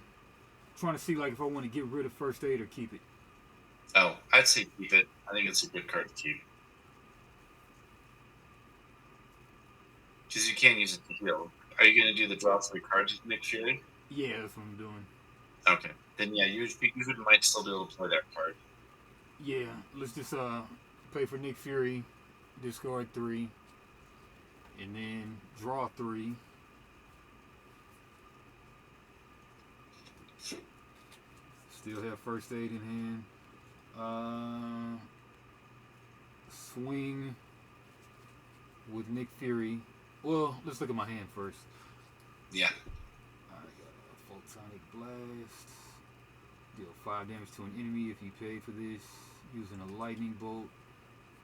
trying to see like if I want to get rid of first aid or keep it. Oh, I'd say keep it. I think it's a good card to keep. Because you can't use it to heal. Are you going to do the draw 3 cards with Nick Fury? Yeah, that's what I'm doing. Okay. Then yeah, you might still be able to play that card. Yeah, let's just pay for Nick Fury, discard 3, and then draw 3. Still have first aid in hand. Swing with Nick Fury. Well, let's look at my hand first. Yeah. I got a Photonic Blast. Deal 5 damage to an enemy if you pay for this. Using a Lightning Bolt.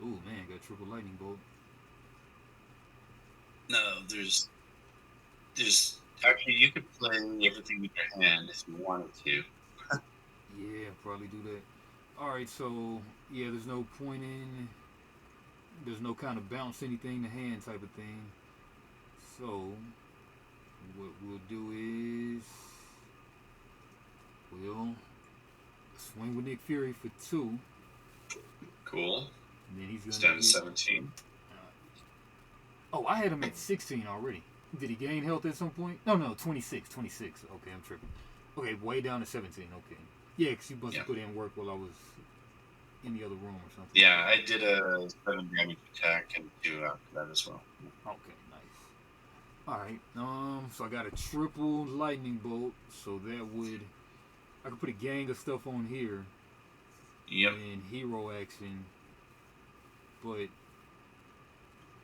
Ooh, man, got triple Lightning Bolt. No, there's actually you could play everything with your hand if you wanted to. Yeah, probably do that. Alright, so, yeah, there's no point in. There's no kind of bounce anything to hand type of thing. So, what we'll do is. We'll swing with Nick Fury for 2. Cool. And then he's It's gonna down to 17. Oh, I had him at 16 already. Did he gain health at some point? No, 26. 26. Okay, I'm tripping. Okay, way down to 17. Okay. Yeah, because you must have put in work while I was in the other room or something. Yeah, I did a 7 damage attack and 2 after that as well. Okay, nice. Alright, so I got a triple lightning bolt, so that would... I could put a gang of stuff on here. Yep. And hero action. But...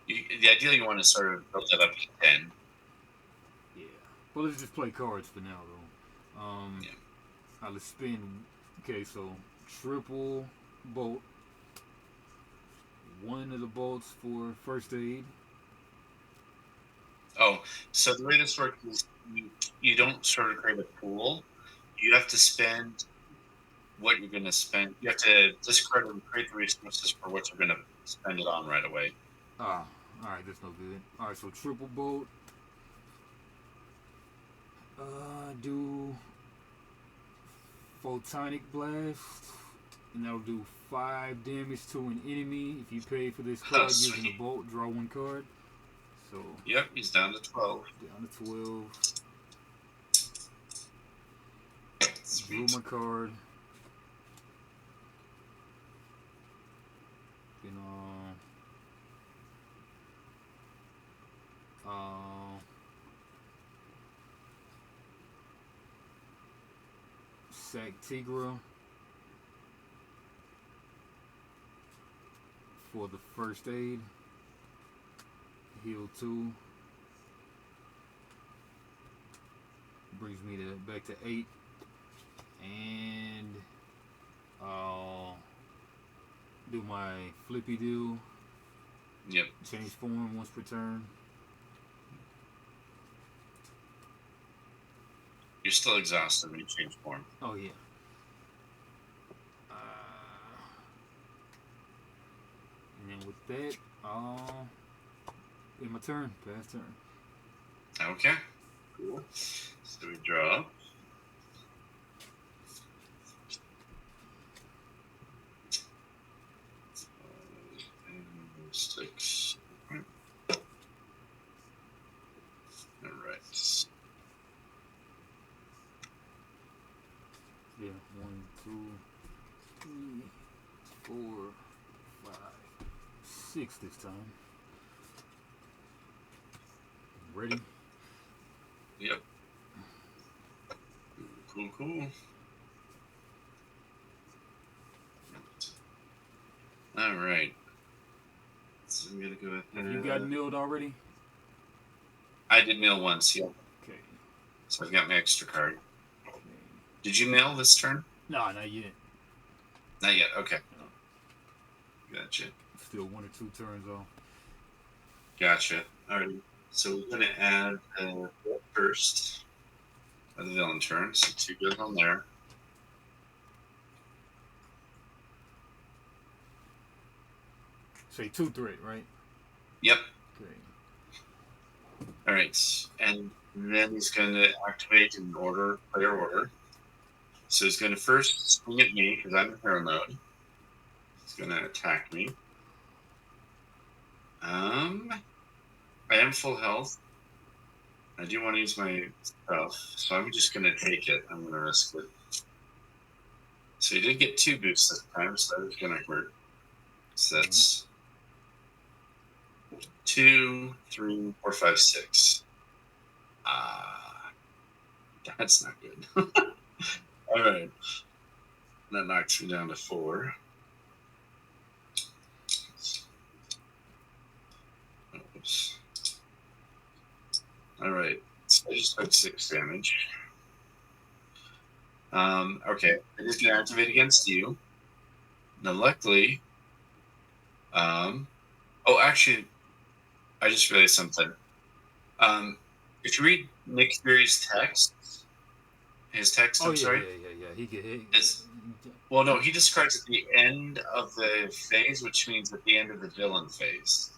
the ideal you want to sort of build that up to 10. Yeah. Well, let's just play cards for now, though. Yeah. I'll spin... Okay, so triple bolt. One of the bolts for first aid. Oh, so the way this works is you don't sort of create a pool. You have to spend what you're going to spend. You have to discard and create the resources for what you're going to spend it on right away. Ah, alright, that's no good. Alright, so triple bolt. Do Photonic Blast. And that'll do 5 damage to an enemy. If you pay for this card using a bolt, draw 1 card. So. Yep, he's down to 12. Down to 12. Sweet. Drew my card. Then Sack Tigra for the first aid. Heal 2. Brings me back to 8. And I'll do my flippy do. Yep. Change form once per turn. You're still exhausted when you change form. Oh, yeah. And then with that, I'll get my turn. Pass turn. Okay. Cool. So we draw. Six. All right. Yeah, 1, 2, 3, 4, 5, 6 this time. Ready? Yep. Cool. All right. So I'm gonna go ahead. Have you got milled already? I did mail once, yeah. Okay. So I've got my extra card. Okay. Did you mail this turn? No, not yet. Not yet. Okay. Gotcha. Still 1 or 2 turns off. Gotcha. All right. So we're gonna add first of the villain turn. So 2 goes on there. Say 2 threat, right? Yep. Okay. All right. And then he's going to activate in order, player order. So he's going to first swing at me because I'm in hero mode. He's going to attack me. I am full health. I do want to use my stuff, so I'm just going to take it. I'm going to risk it. So you did get 2 boosts this time, so that is going to hurt. So that's 2, 3, 4, 5, 6. That's not good. All right. That knocks me down to 4. Oops. All right. So I just took 6 damage. Okay. It is going to activate against you. Now, luckily, actually, I just realized something. If you read Nick Fury's text, Oh I'm yeah, sorry, He get hit. well, no, he describes at the end of the phase, which means at the end of the villain phase.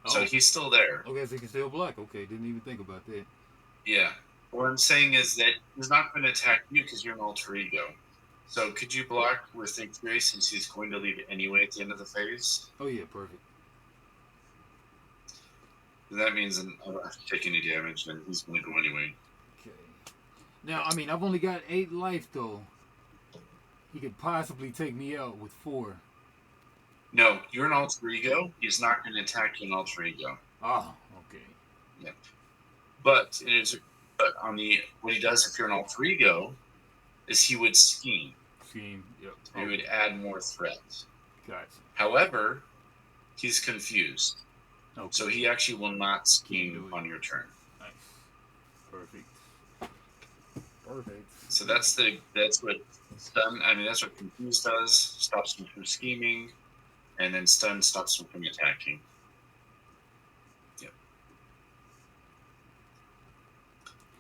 So he's still there. Okay, so he can still block. Okay, didn't even think about that. Yeah. What I'm saying is that he's not going to attack you because you're an alter ego. So could you block with Nick Fury since he's going to leave anyway at the end of the phase? Oh yeah, perfect. That means I don't have to take any damage, and he's going to go anyway. Okay. Now, I mean, I've only got 8 life though. He could possibly take me out with 4. No, you're an alter ego. He's not going to attack you in alter ego. Oh, okay. Yeah. But on the what he does if you're an alter ego is he would scheme. Scheme. Yep. He would add more threat. Gotcha. However, he's confused. Okay. So he actually will not scheme on your turn. Nice. Perfect. Perfect. So that's what stun. I mean, that's what confuse does. Stops him from scheming, and then stun stops him from attacking. Yep.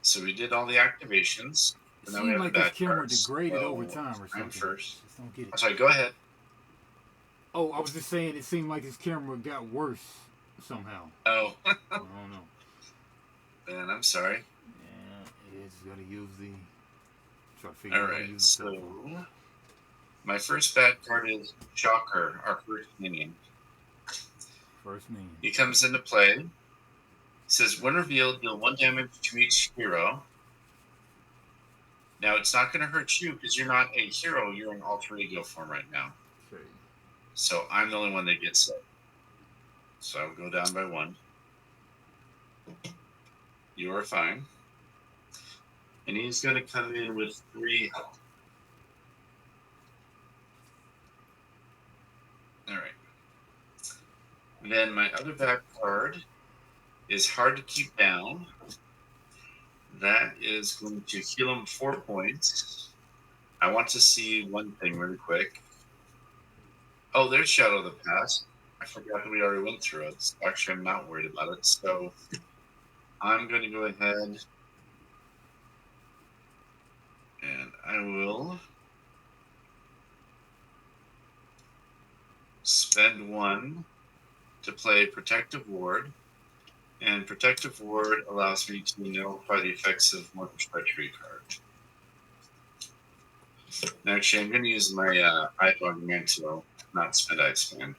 So we did all the activations. It seemed like this camera degraded over time or something. I'm first. Just don't get it. I'm sorry. Go ahead. Oh, I was just saying it seemed like his camera got worse somehow. Oh. I don't know. Man, I'm sorry. Yeah, it's gonna use the. Try to figure All out right. So my first bad card is Shocker, our first minion. First minion. He comes into play. He says, when revealed, deal 1 damage to each hero. Now, it's not going to hurt you because you're not a hero. You're in alter ego form right now. Okay. So I'm the only one that gets it. So I'll go down by 1. You are fine. And he's going to come in with 3 health. All right. Then my other back card is Hard to Keep Down. That is going to heal him 4 points. I want to see one thing really quick. Oh, there's Shadow of the Past. I forgot that we already went through it. Actually, I'm not worried about it. So I'm going to go ahead and I will spend 1 to play Protective Ward. And Protective Ward allows me to nullify the effects of one treachery card. Actually, I'm going to use my Eye Augmento, not spend Eye Expand.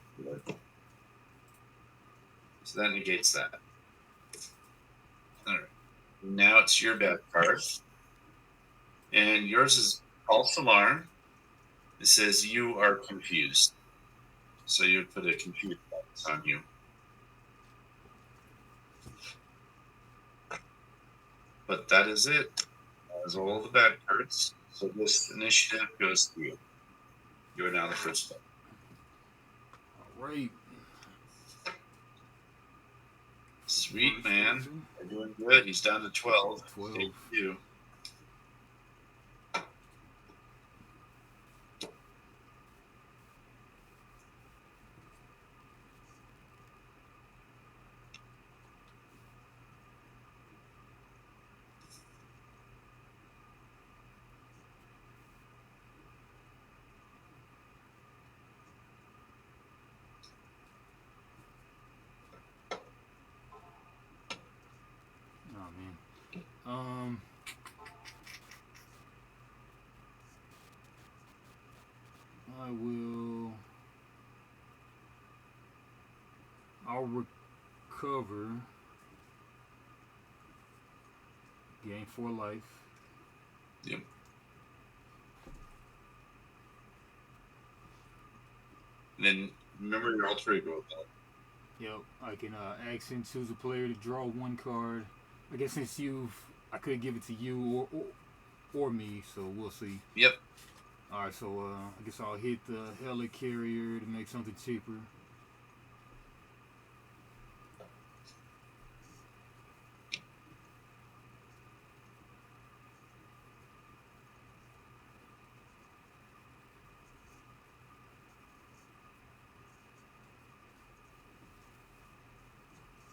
So that negates that. All right. Now it's your bad card. And yours is False Alarm. It says you are confused. So you would put a confused box on you. But that is it. That is all the bad cards. So this initiative goes to you. You are now the first one. All right. Sweet, man. You're doing good. He's down to 12. 12. Thank you. Oh man. I will. I'll recover Gain 4 life. Yep. And then remember your alter ego with that. Yep. I can action choose a player to draw 1 card. I guess since I could give it to you or me, so we'll see. Yep. All right, so I guess I'll hit the helicarrier to make something cheaper.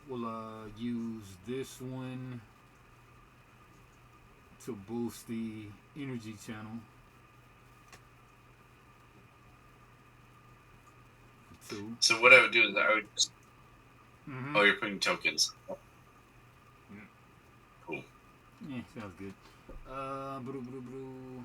We'll use this one to boost the energy channel. 2. So what I would do is I would just. Mm-hmm. Oh, you're putting tokens. Yeah. Cool. Yeah, sounds good. Boo.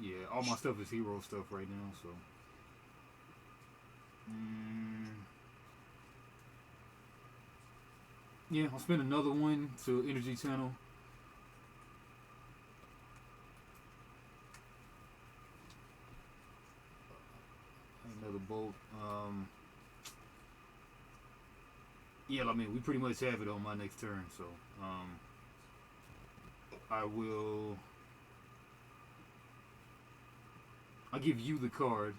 Yeah, all my stuff is hero stuff right now, so. Yeah, I'll spend another one to energy channel. Another bolt. Yeah, I mean, we pretty much have it on my next turn, so I will. I'll give you the card.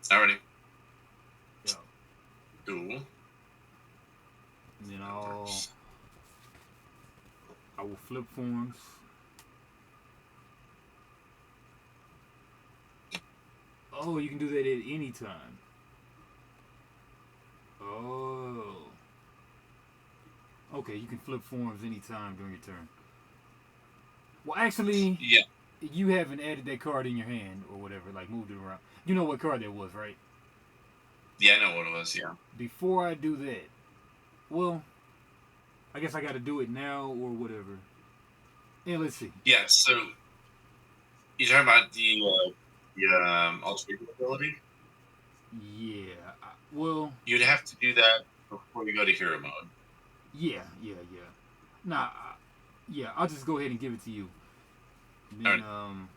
Alrighty. Yeah. Cool. And then I will flip forms. Oh, you can do that at any time. Oh. Okay, you can flip forms anytime during your turn. Well, actually, Yeah. you haven't added that card in your hand or whatever, like moved it around. You know what card that was, right? Yeah, I know what it was. Yeah. Before I do that, well, I guess I got to do it now or whatever. And let's see. Yeah. So you're talking about the alter ego ability. Yeah. Well. You'd have to do that before you go to hero mode. Yeah. Nah. Yeah. I'll just go ahead and give it to you. And then, right.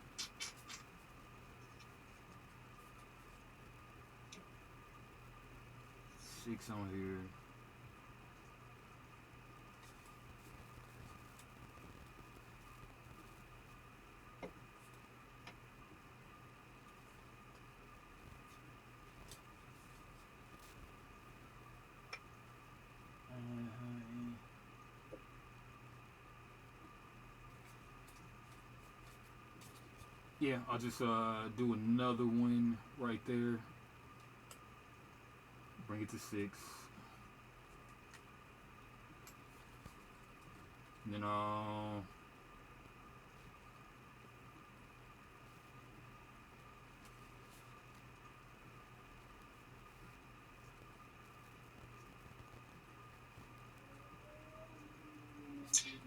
6 on here. Yeah, I'll just do another one right there. Bring it to 6. And then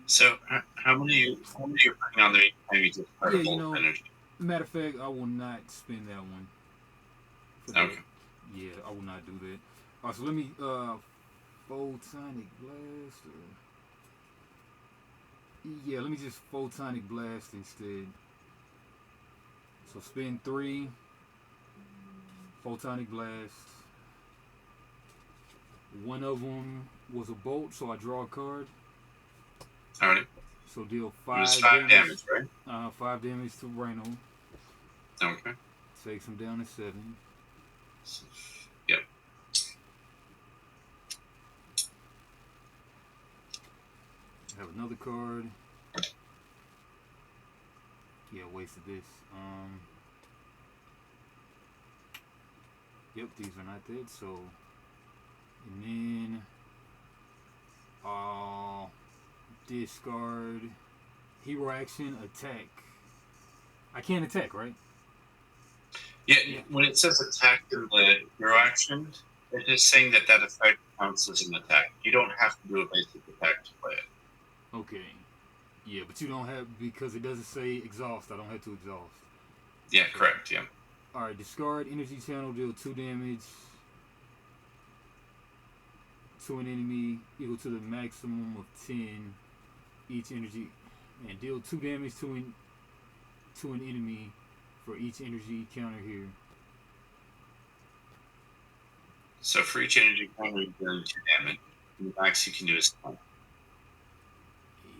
So how many are you putting on there? Maybe just part of energy. Matter of fact, I will not spend that one. Okay. Yeah, I will not do that. Alright, so let me photonic blast. Yeah, let me just photonic blast instead. So spin 3. Photonic blast. One of them was a bolt, so I draw a card. Alright. So deal 5 damage, right? 5 damage to Rhino. Okay. Takes him down to 7. Yep. Have another card. Yeah, wasted this. Yep, these are not dead, so. And then I'll discard hero action, attack. I can't attack, right? Yeah, when it says attack in the hero action, it's just saying that effect counts as an attack. You don't have to do a basic attack to play it. Okay. Yeah, but you don't have, because it doesn't say exhaust, I don't have to exhaust. Yeah, correct, yeah. Alright, discard energy channel, deal 2 damage to an enemy equal to the maximum of 10 each energy. And deal 2 damage to an enemy for each energy counter here. So for each energy counter, you deal 2 damage. And the max you can do is 1.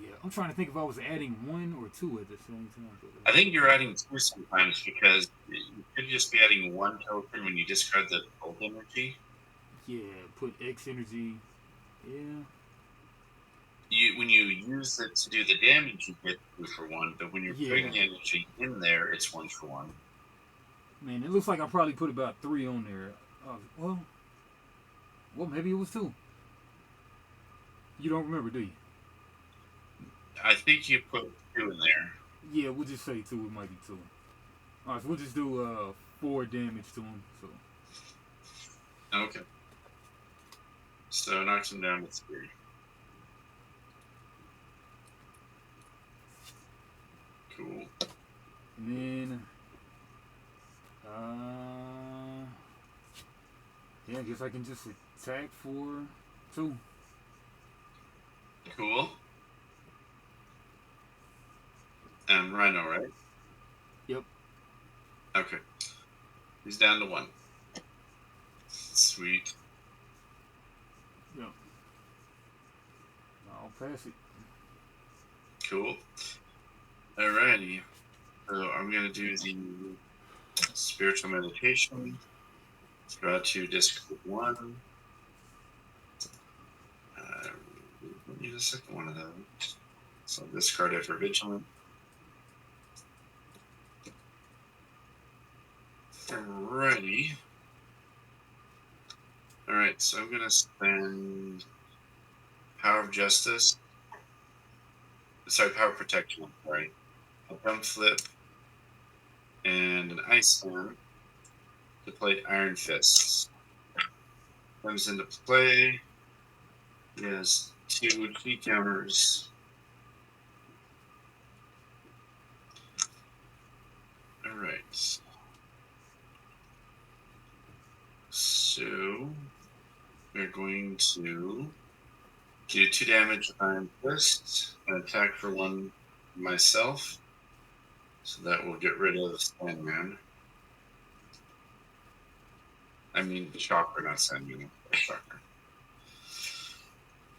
Yeah, I'm trying to think if I was adding 1 or 2 at the same time. I think you're adding 2 sometimes because you could just be adding 1 token when you discard the old energy. Yeah, put X energy. Yeah. When you use it to do the damage, you get 2 for 1. But when you're putting the energy in there, it's 1 for 1. Man, it looks like I probably put about 3 on there. Well, maybe it was 2. You don't remember, do you? I think you put 2 in there. Yeah, we'll just say 2. It might be 2. Alright, so we'll just do 4 damage to him. So. Okay. So knocks him down to 3. Cool. And then, yeah, I guess I can just attack for 2. Cool. And Rhino, right? Yep. Okay. He's down to 1. Sweet. Yep. I'll pass it. Cool. Alrighty. So I'm going to do the spiritual meditation. Draw 2, discard 1. We need a second one of those. So discard it for vigilant. Alrighty. Alright, so I'm going to spend Power of Justice. Sorry, Power of Protection. Sorry. A Dump Flip and an Ice Hand to play Iron Fists. Comes into play. He has 2 key counters. Alright. So we're going to do 2 damage Iron Fist and attack for 1 myself. So that will get rid of Sandman. I mean Shocker, not Sandman. Shocker.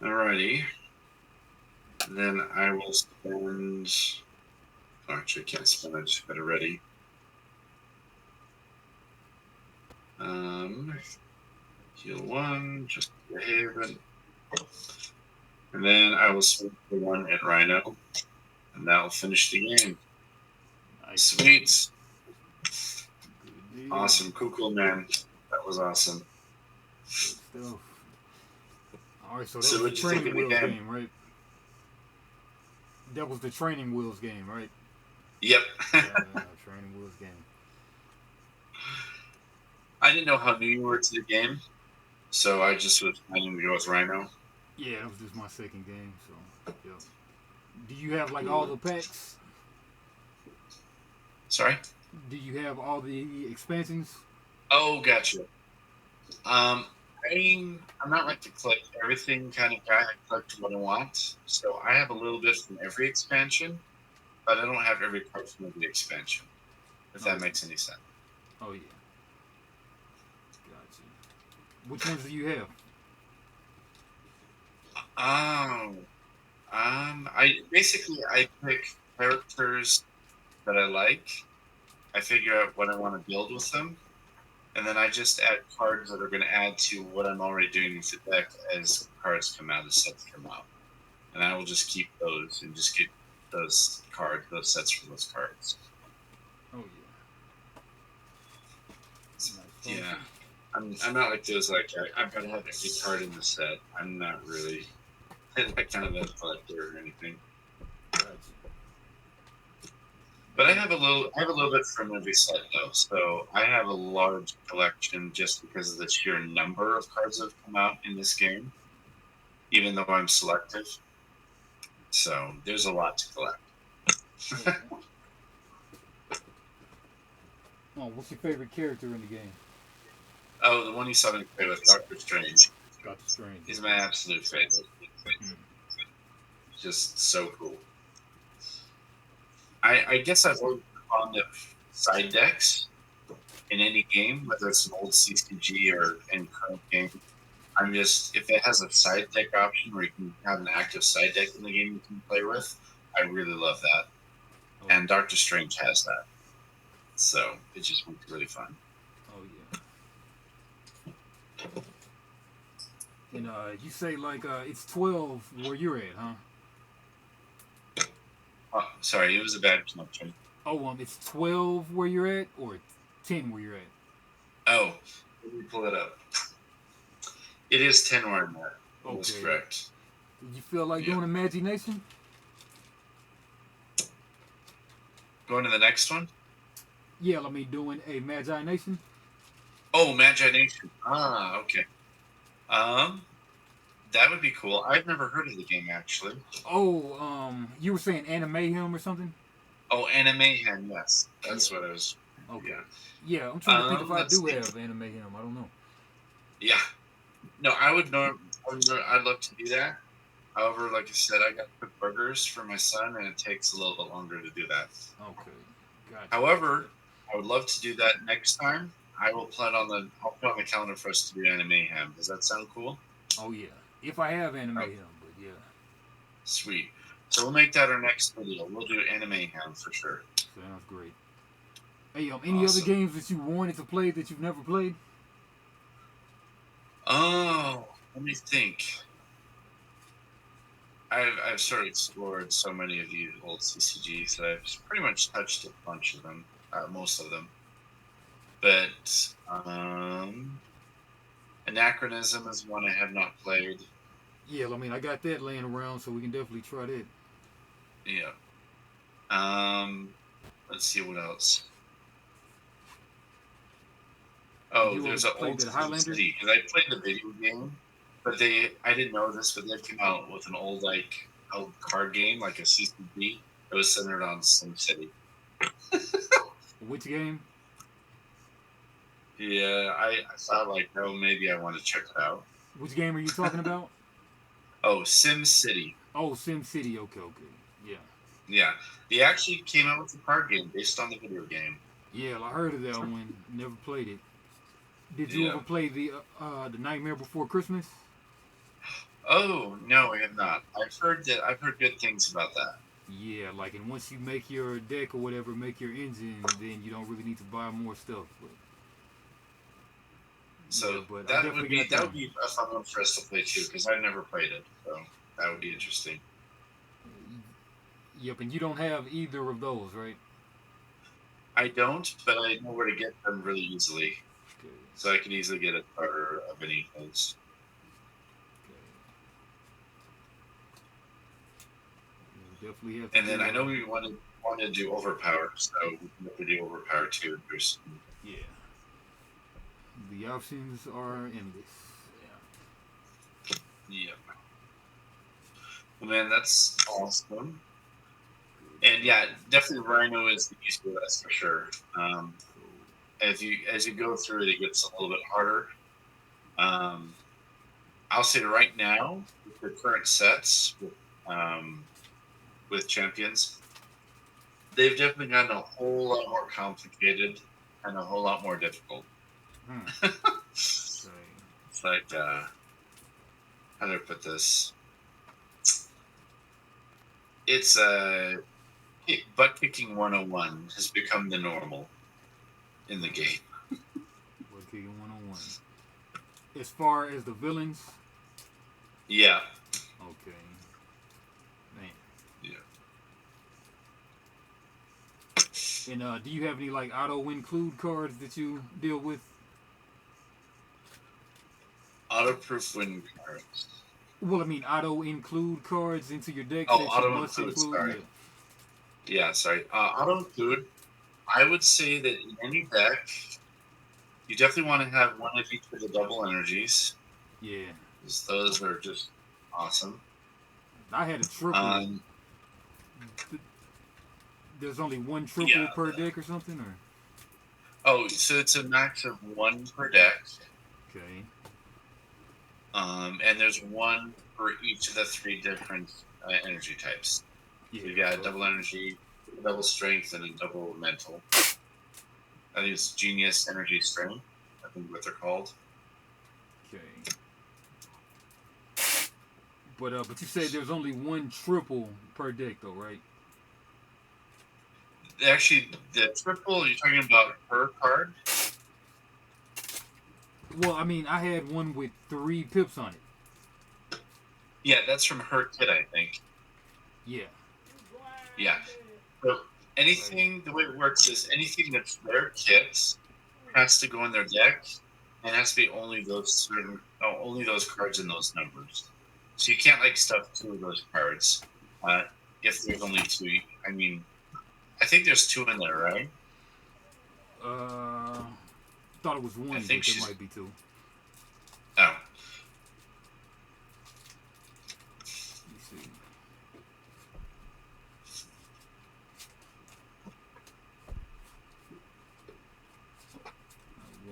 Alrighty. Then I will spend. Oh, actually, I can't spend it. I just got it ready. Heal 1, just the Haven. And then I will swing the 1 at Rhino. And that will finish the game. Nice. Sweet. Awesome. Cool, man. That was awesome. Good stuff. Alright, so that was the training wheels game, right? That was the training wheels game, right? Yep. Training wheels game. I didn't know how new you were to the game, so I just was planning to go with Rhino. Yeah, that was just my second game, so yeah. Do you have like all the packs? Sorry? Do you have all the expansions? Oh, gotcha. I'm not like to collect everything kind of guy. I collect what I want. So I have a little bit from every expansion, but I don't have every card from every expansion, if that makes any sense. Oh, yeah. Gotcha. Which ones do you have? I pick characters that I like. I figure out what I want to build with them, and then I just add cards that are going to add to what I'm already doing with the deck as cards come out, as sets come out, and I will just keep those and just get those sets from those cards. Oh yeah. Yeah, I'm not like those. Like I've got to have every card in the set. I'm not really that kind of a collector or anything. Gotcha. But I have a little bit from every set though. So I have a large collection just because of the sheer number of cards that have come out in this game, even though I'm selective. So there's a lot to collect. Oh, what's your favorite character in the game? Oh, the one you saw me play with, Doctor Strange. Doctor Strange. He's my absolute favorite. Hmm. Just so cool. I guess I've always been fond of side decks in any game, whether it's an old CCG or any current game. I'm just, if it has a side deck option where you can have an active side deck in the game you can play with, I really love that. Oh, And Doctor Strange has that. So it just makes it really fun. oh yeah. And you say like it's 12 where you're at, huh? Oh, sorry, it was a bad connection. Oh, it's 12 where you're at, or 10 where you're at. Oh, let me pull it up. It is 10 where I'm at. That is Okay. correct. You feel like Yeah. doing imagination? Going to the next one? Yeah, I mean doing a imagination. Oh, Imagination. Ah, okay. Um, that would be cool. I've never heard of the game actually. Oh, you were saying Animahium or something? Oh, Animation. Yes, Yeah. that's what I was. Okay. Yeah. Yeah, I'm trying to think if I Let's do see. have Animahium. I don't know. Yeah. No, I would know. I'd love to do that. However, like I said, I got to cook burgers for my son, and it takes a little bit longer to do that. Okay. Gotcha. However, I would love to do that next time. I will plan on the. I'll put on the calendar for us to do Anime Ham. Does that sound cool? Oh yeah. If I have Oh, Animahium, but yeah. sweet. So we'll make that our next video. We'll do Anime Ham for sure. Sounds great. Hey, any other Awesome. games that you wanted to play that you've never played? Oh, let me think. I've sort of explored so many of these old CCGs that I've pretty much touched a bunch of them, most of them. But Anachronism is one I have not played. Yeah, I mean I got that laying around, so we can definitely try that. Yeah. Um, let's see what else. Did Oh, you ever there's an play old that Sim Highlander? City because I played the video game, but I didn't know this, but they came out with an old card game like a CCG that was centered on Sim City. Which game? Yeah, I thought like, oh, maybe I want to check it out. Which game are you talking about? Oh, Sim City. Oh, Sim City. Okay, okay. Yeah. Yeah, they actually came out with a card game based on the video game. Yeah, I heard of that one. Never played it. Did you Yeah. ever play the Nightmare Before Christmas? Oh no, I have not. I've heard good things about that. Yeah, like and once you make your deck or whatever, make your engine, then you don't really need to buy more stuff. But yeah, So but I definitely got that that would one. be a fun one for us to play too because I've never played it. So that would be interesting. Yep, and you don't have either of those, right? I don't, but I know where to get them really easily. Okay, So I can easily get a starter of any of those. okay. We'll definitely have to And then do. I know we want to do Overpower, so we can have to do Overpower too. There's Yeah, the options are endless. yeah. Well, man, that's awesome. And yeah, definitely Rhino is the easier, that's for sure. As you go through it, it gets a little bit harder. Um, I'll say right now, with the current sets with champions, they've definitely gotten a whole lot more complicated and a whole lot more difficult. Hmm. It's Okay. like how do I put this? It's butt kicking 101 has become the normal in the game. We're kicking 101. As far as the villains, Yeah, okay. Man. yeah. And do you have any like auto include cards that you deal with? Auto-proof win cards. Well, I mean auto include cards into your decks Oh, that you auto must include. include. Sorry. Yeah. Yeah, sorry. Auto include. I would say that in any deck, you definitely want to have one of each of the double energies. Yeah. Because those are just awesome. I had a triple. Um, There's only one yeah. triple per deck or something, or Oh, so it's a max of one per deck. Okay. And there's one for each of the three different energy types. Yeah. So you got a So, double energy, a double strength, and a double mental. I think it's genius energy strength. I think what they're called. okay. But you say there's only one triple per deck though, right? Actually, the triple you're talking about per card. Well, I mean, I had one with 3 pips on it. Yeah, that's from her kit, I think. Yeah. Yeah. So anything, the way it works is anything that's their kits has to go in their deck, and it has to be only only those cards in those numbers. So you can't like stuff two of those cards if there's only two. I mean, I think there's two in there, right? Uh, thought it was I one, think but there she's might be two. oh Let me see.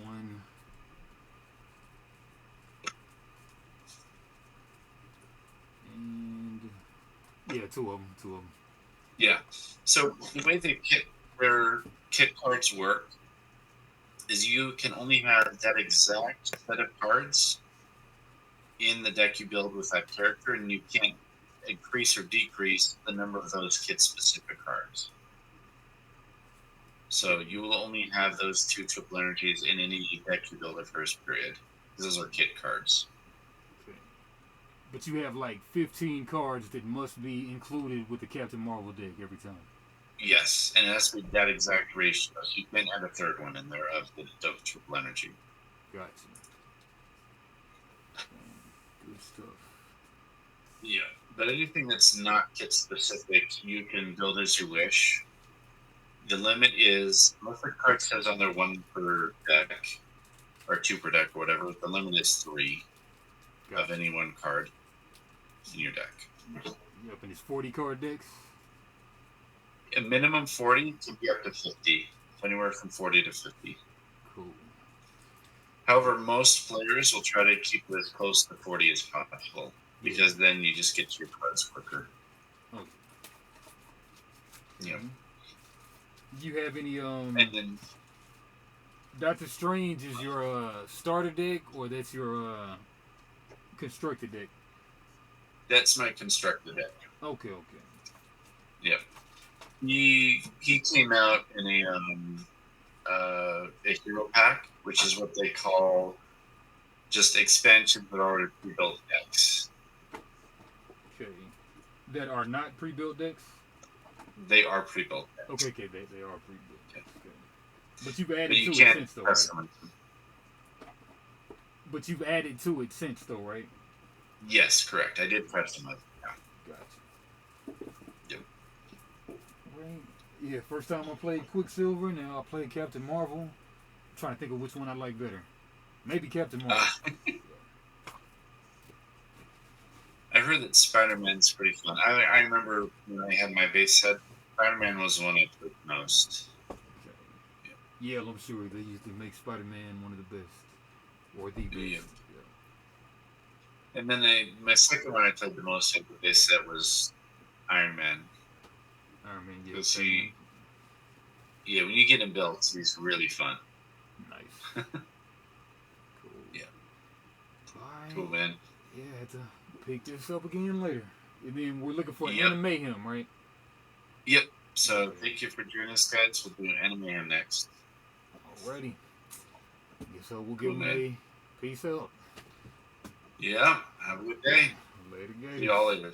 One. And yeah, two of them. Two of them. yeah. So the way their kit cards work is you can only have that exact set of cards in the deck you build with that character, and you can't increase or decrease the number of those kit specific cards. So you will only have those two triple energies in any deck you build at first period. Those are kit cards. Okay. But you have like 15 cards that must be included with the Captain Marvel deck every time. Yes, and it has to be that exact ratio. So you can add a third one in there of the triple energy. Gotcha. Good stuff. Yeah, but anything that's not kit specific, you can build as you wish. The limit is most of the card says on there one per deck or two per deck or whatever. The limit is three of any one card in your deck. Yep, and it's 40 card decks. A minimum 40 can be up to 50. Anywhere from 40 to 50. Cool. However, most players will try to keep it as close to 40 as possible because then you just get to your cards quicker. Okay. Yeah. Do you have any And then Doctor Strange is your starter deck, or that's your constructed deck? that's my constructed deck. Okay. Yeah. He came out in a hero pack, which is what they call just expansions that are already pre-built decks. Okay. That are not pre-built decks? They are pre-built decks. Okay, they are pre-built. Okay. But you've added But you to can't it since, though, right? customize them. But you've added to it since, though, right? Yes, correct. I did customize it. Gotcha. Yep. Right. Yeah, first time I played Quicksilver, now I play Captain Marvel. I'm trying to think of which one I like better. Maybe Captain Marvel. I heard that Spider-Man's pretty fun. I remember when I had my base set, Spider-Man was the one I played most. Okay. Yeah, I'm sure they usually make Spider-Man one of the best. Or the best. Yeah. And then my second one I played the most at the base set was Iron Man. Iron Man, yeah. Because when you get him built, he's really fun. Nice. Cool. Yeah. Alright. Cool, man. Yeah, I have to pick this up again later. And then we're looking for Yep. Mayhem, right? Yep. So thank you for joining us, guys. We'll do Anime next. Alrighty. So we'll give them a peace out. Yeah. Have a good day. Later, guys. See y'all later.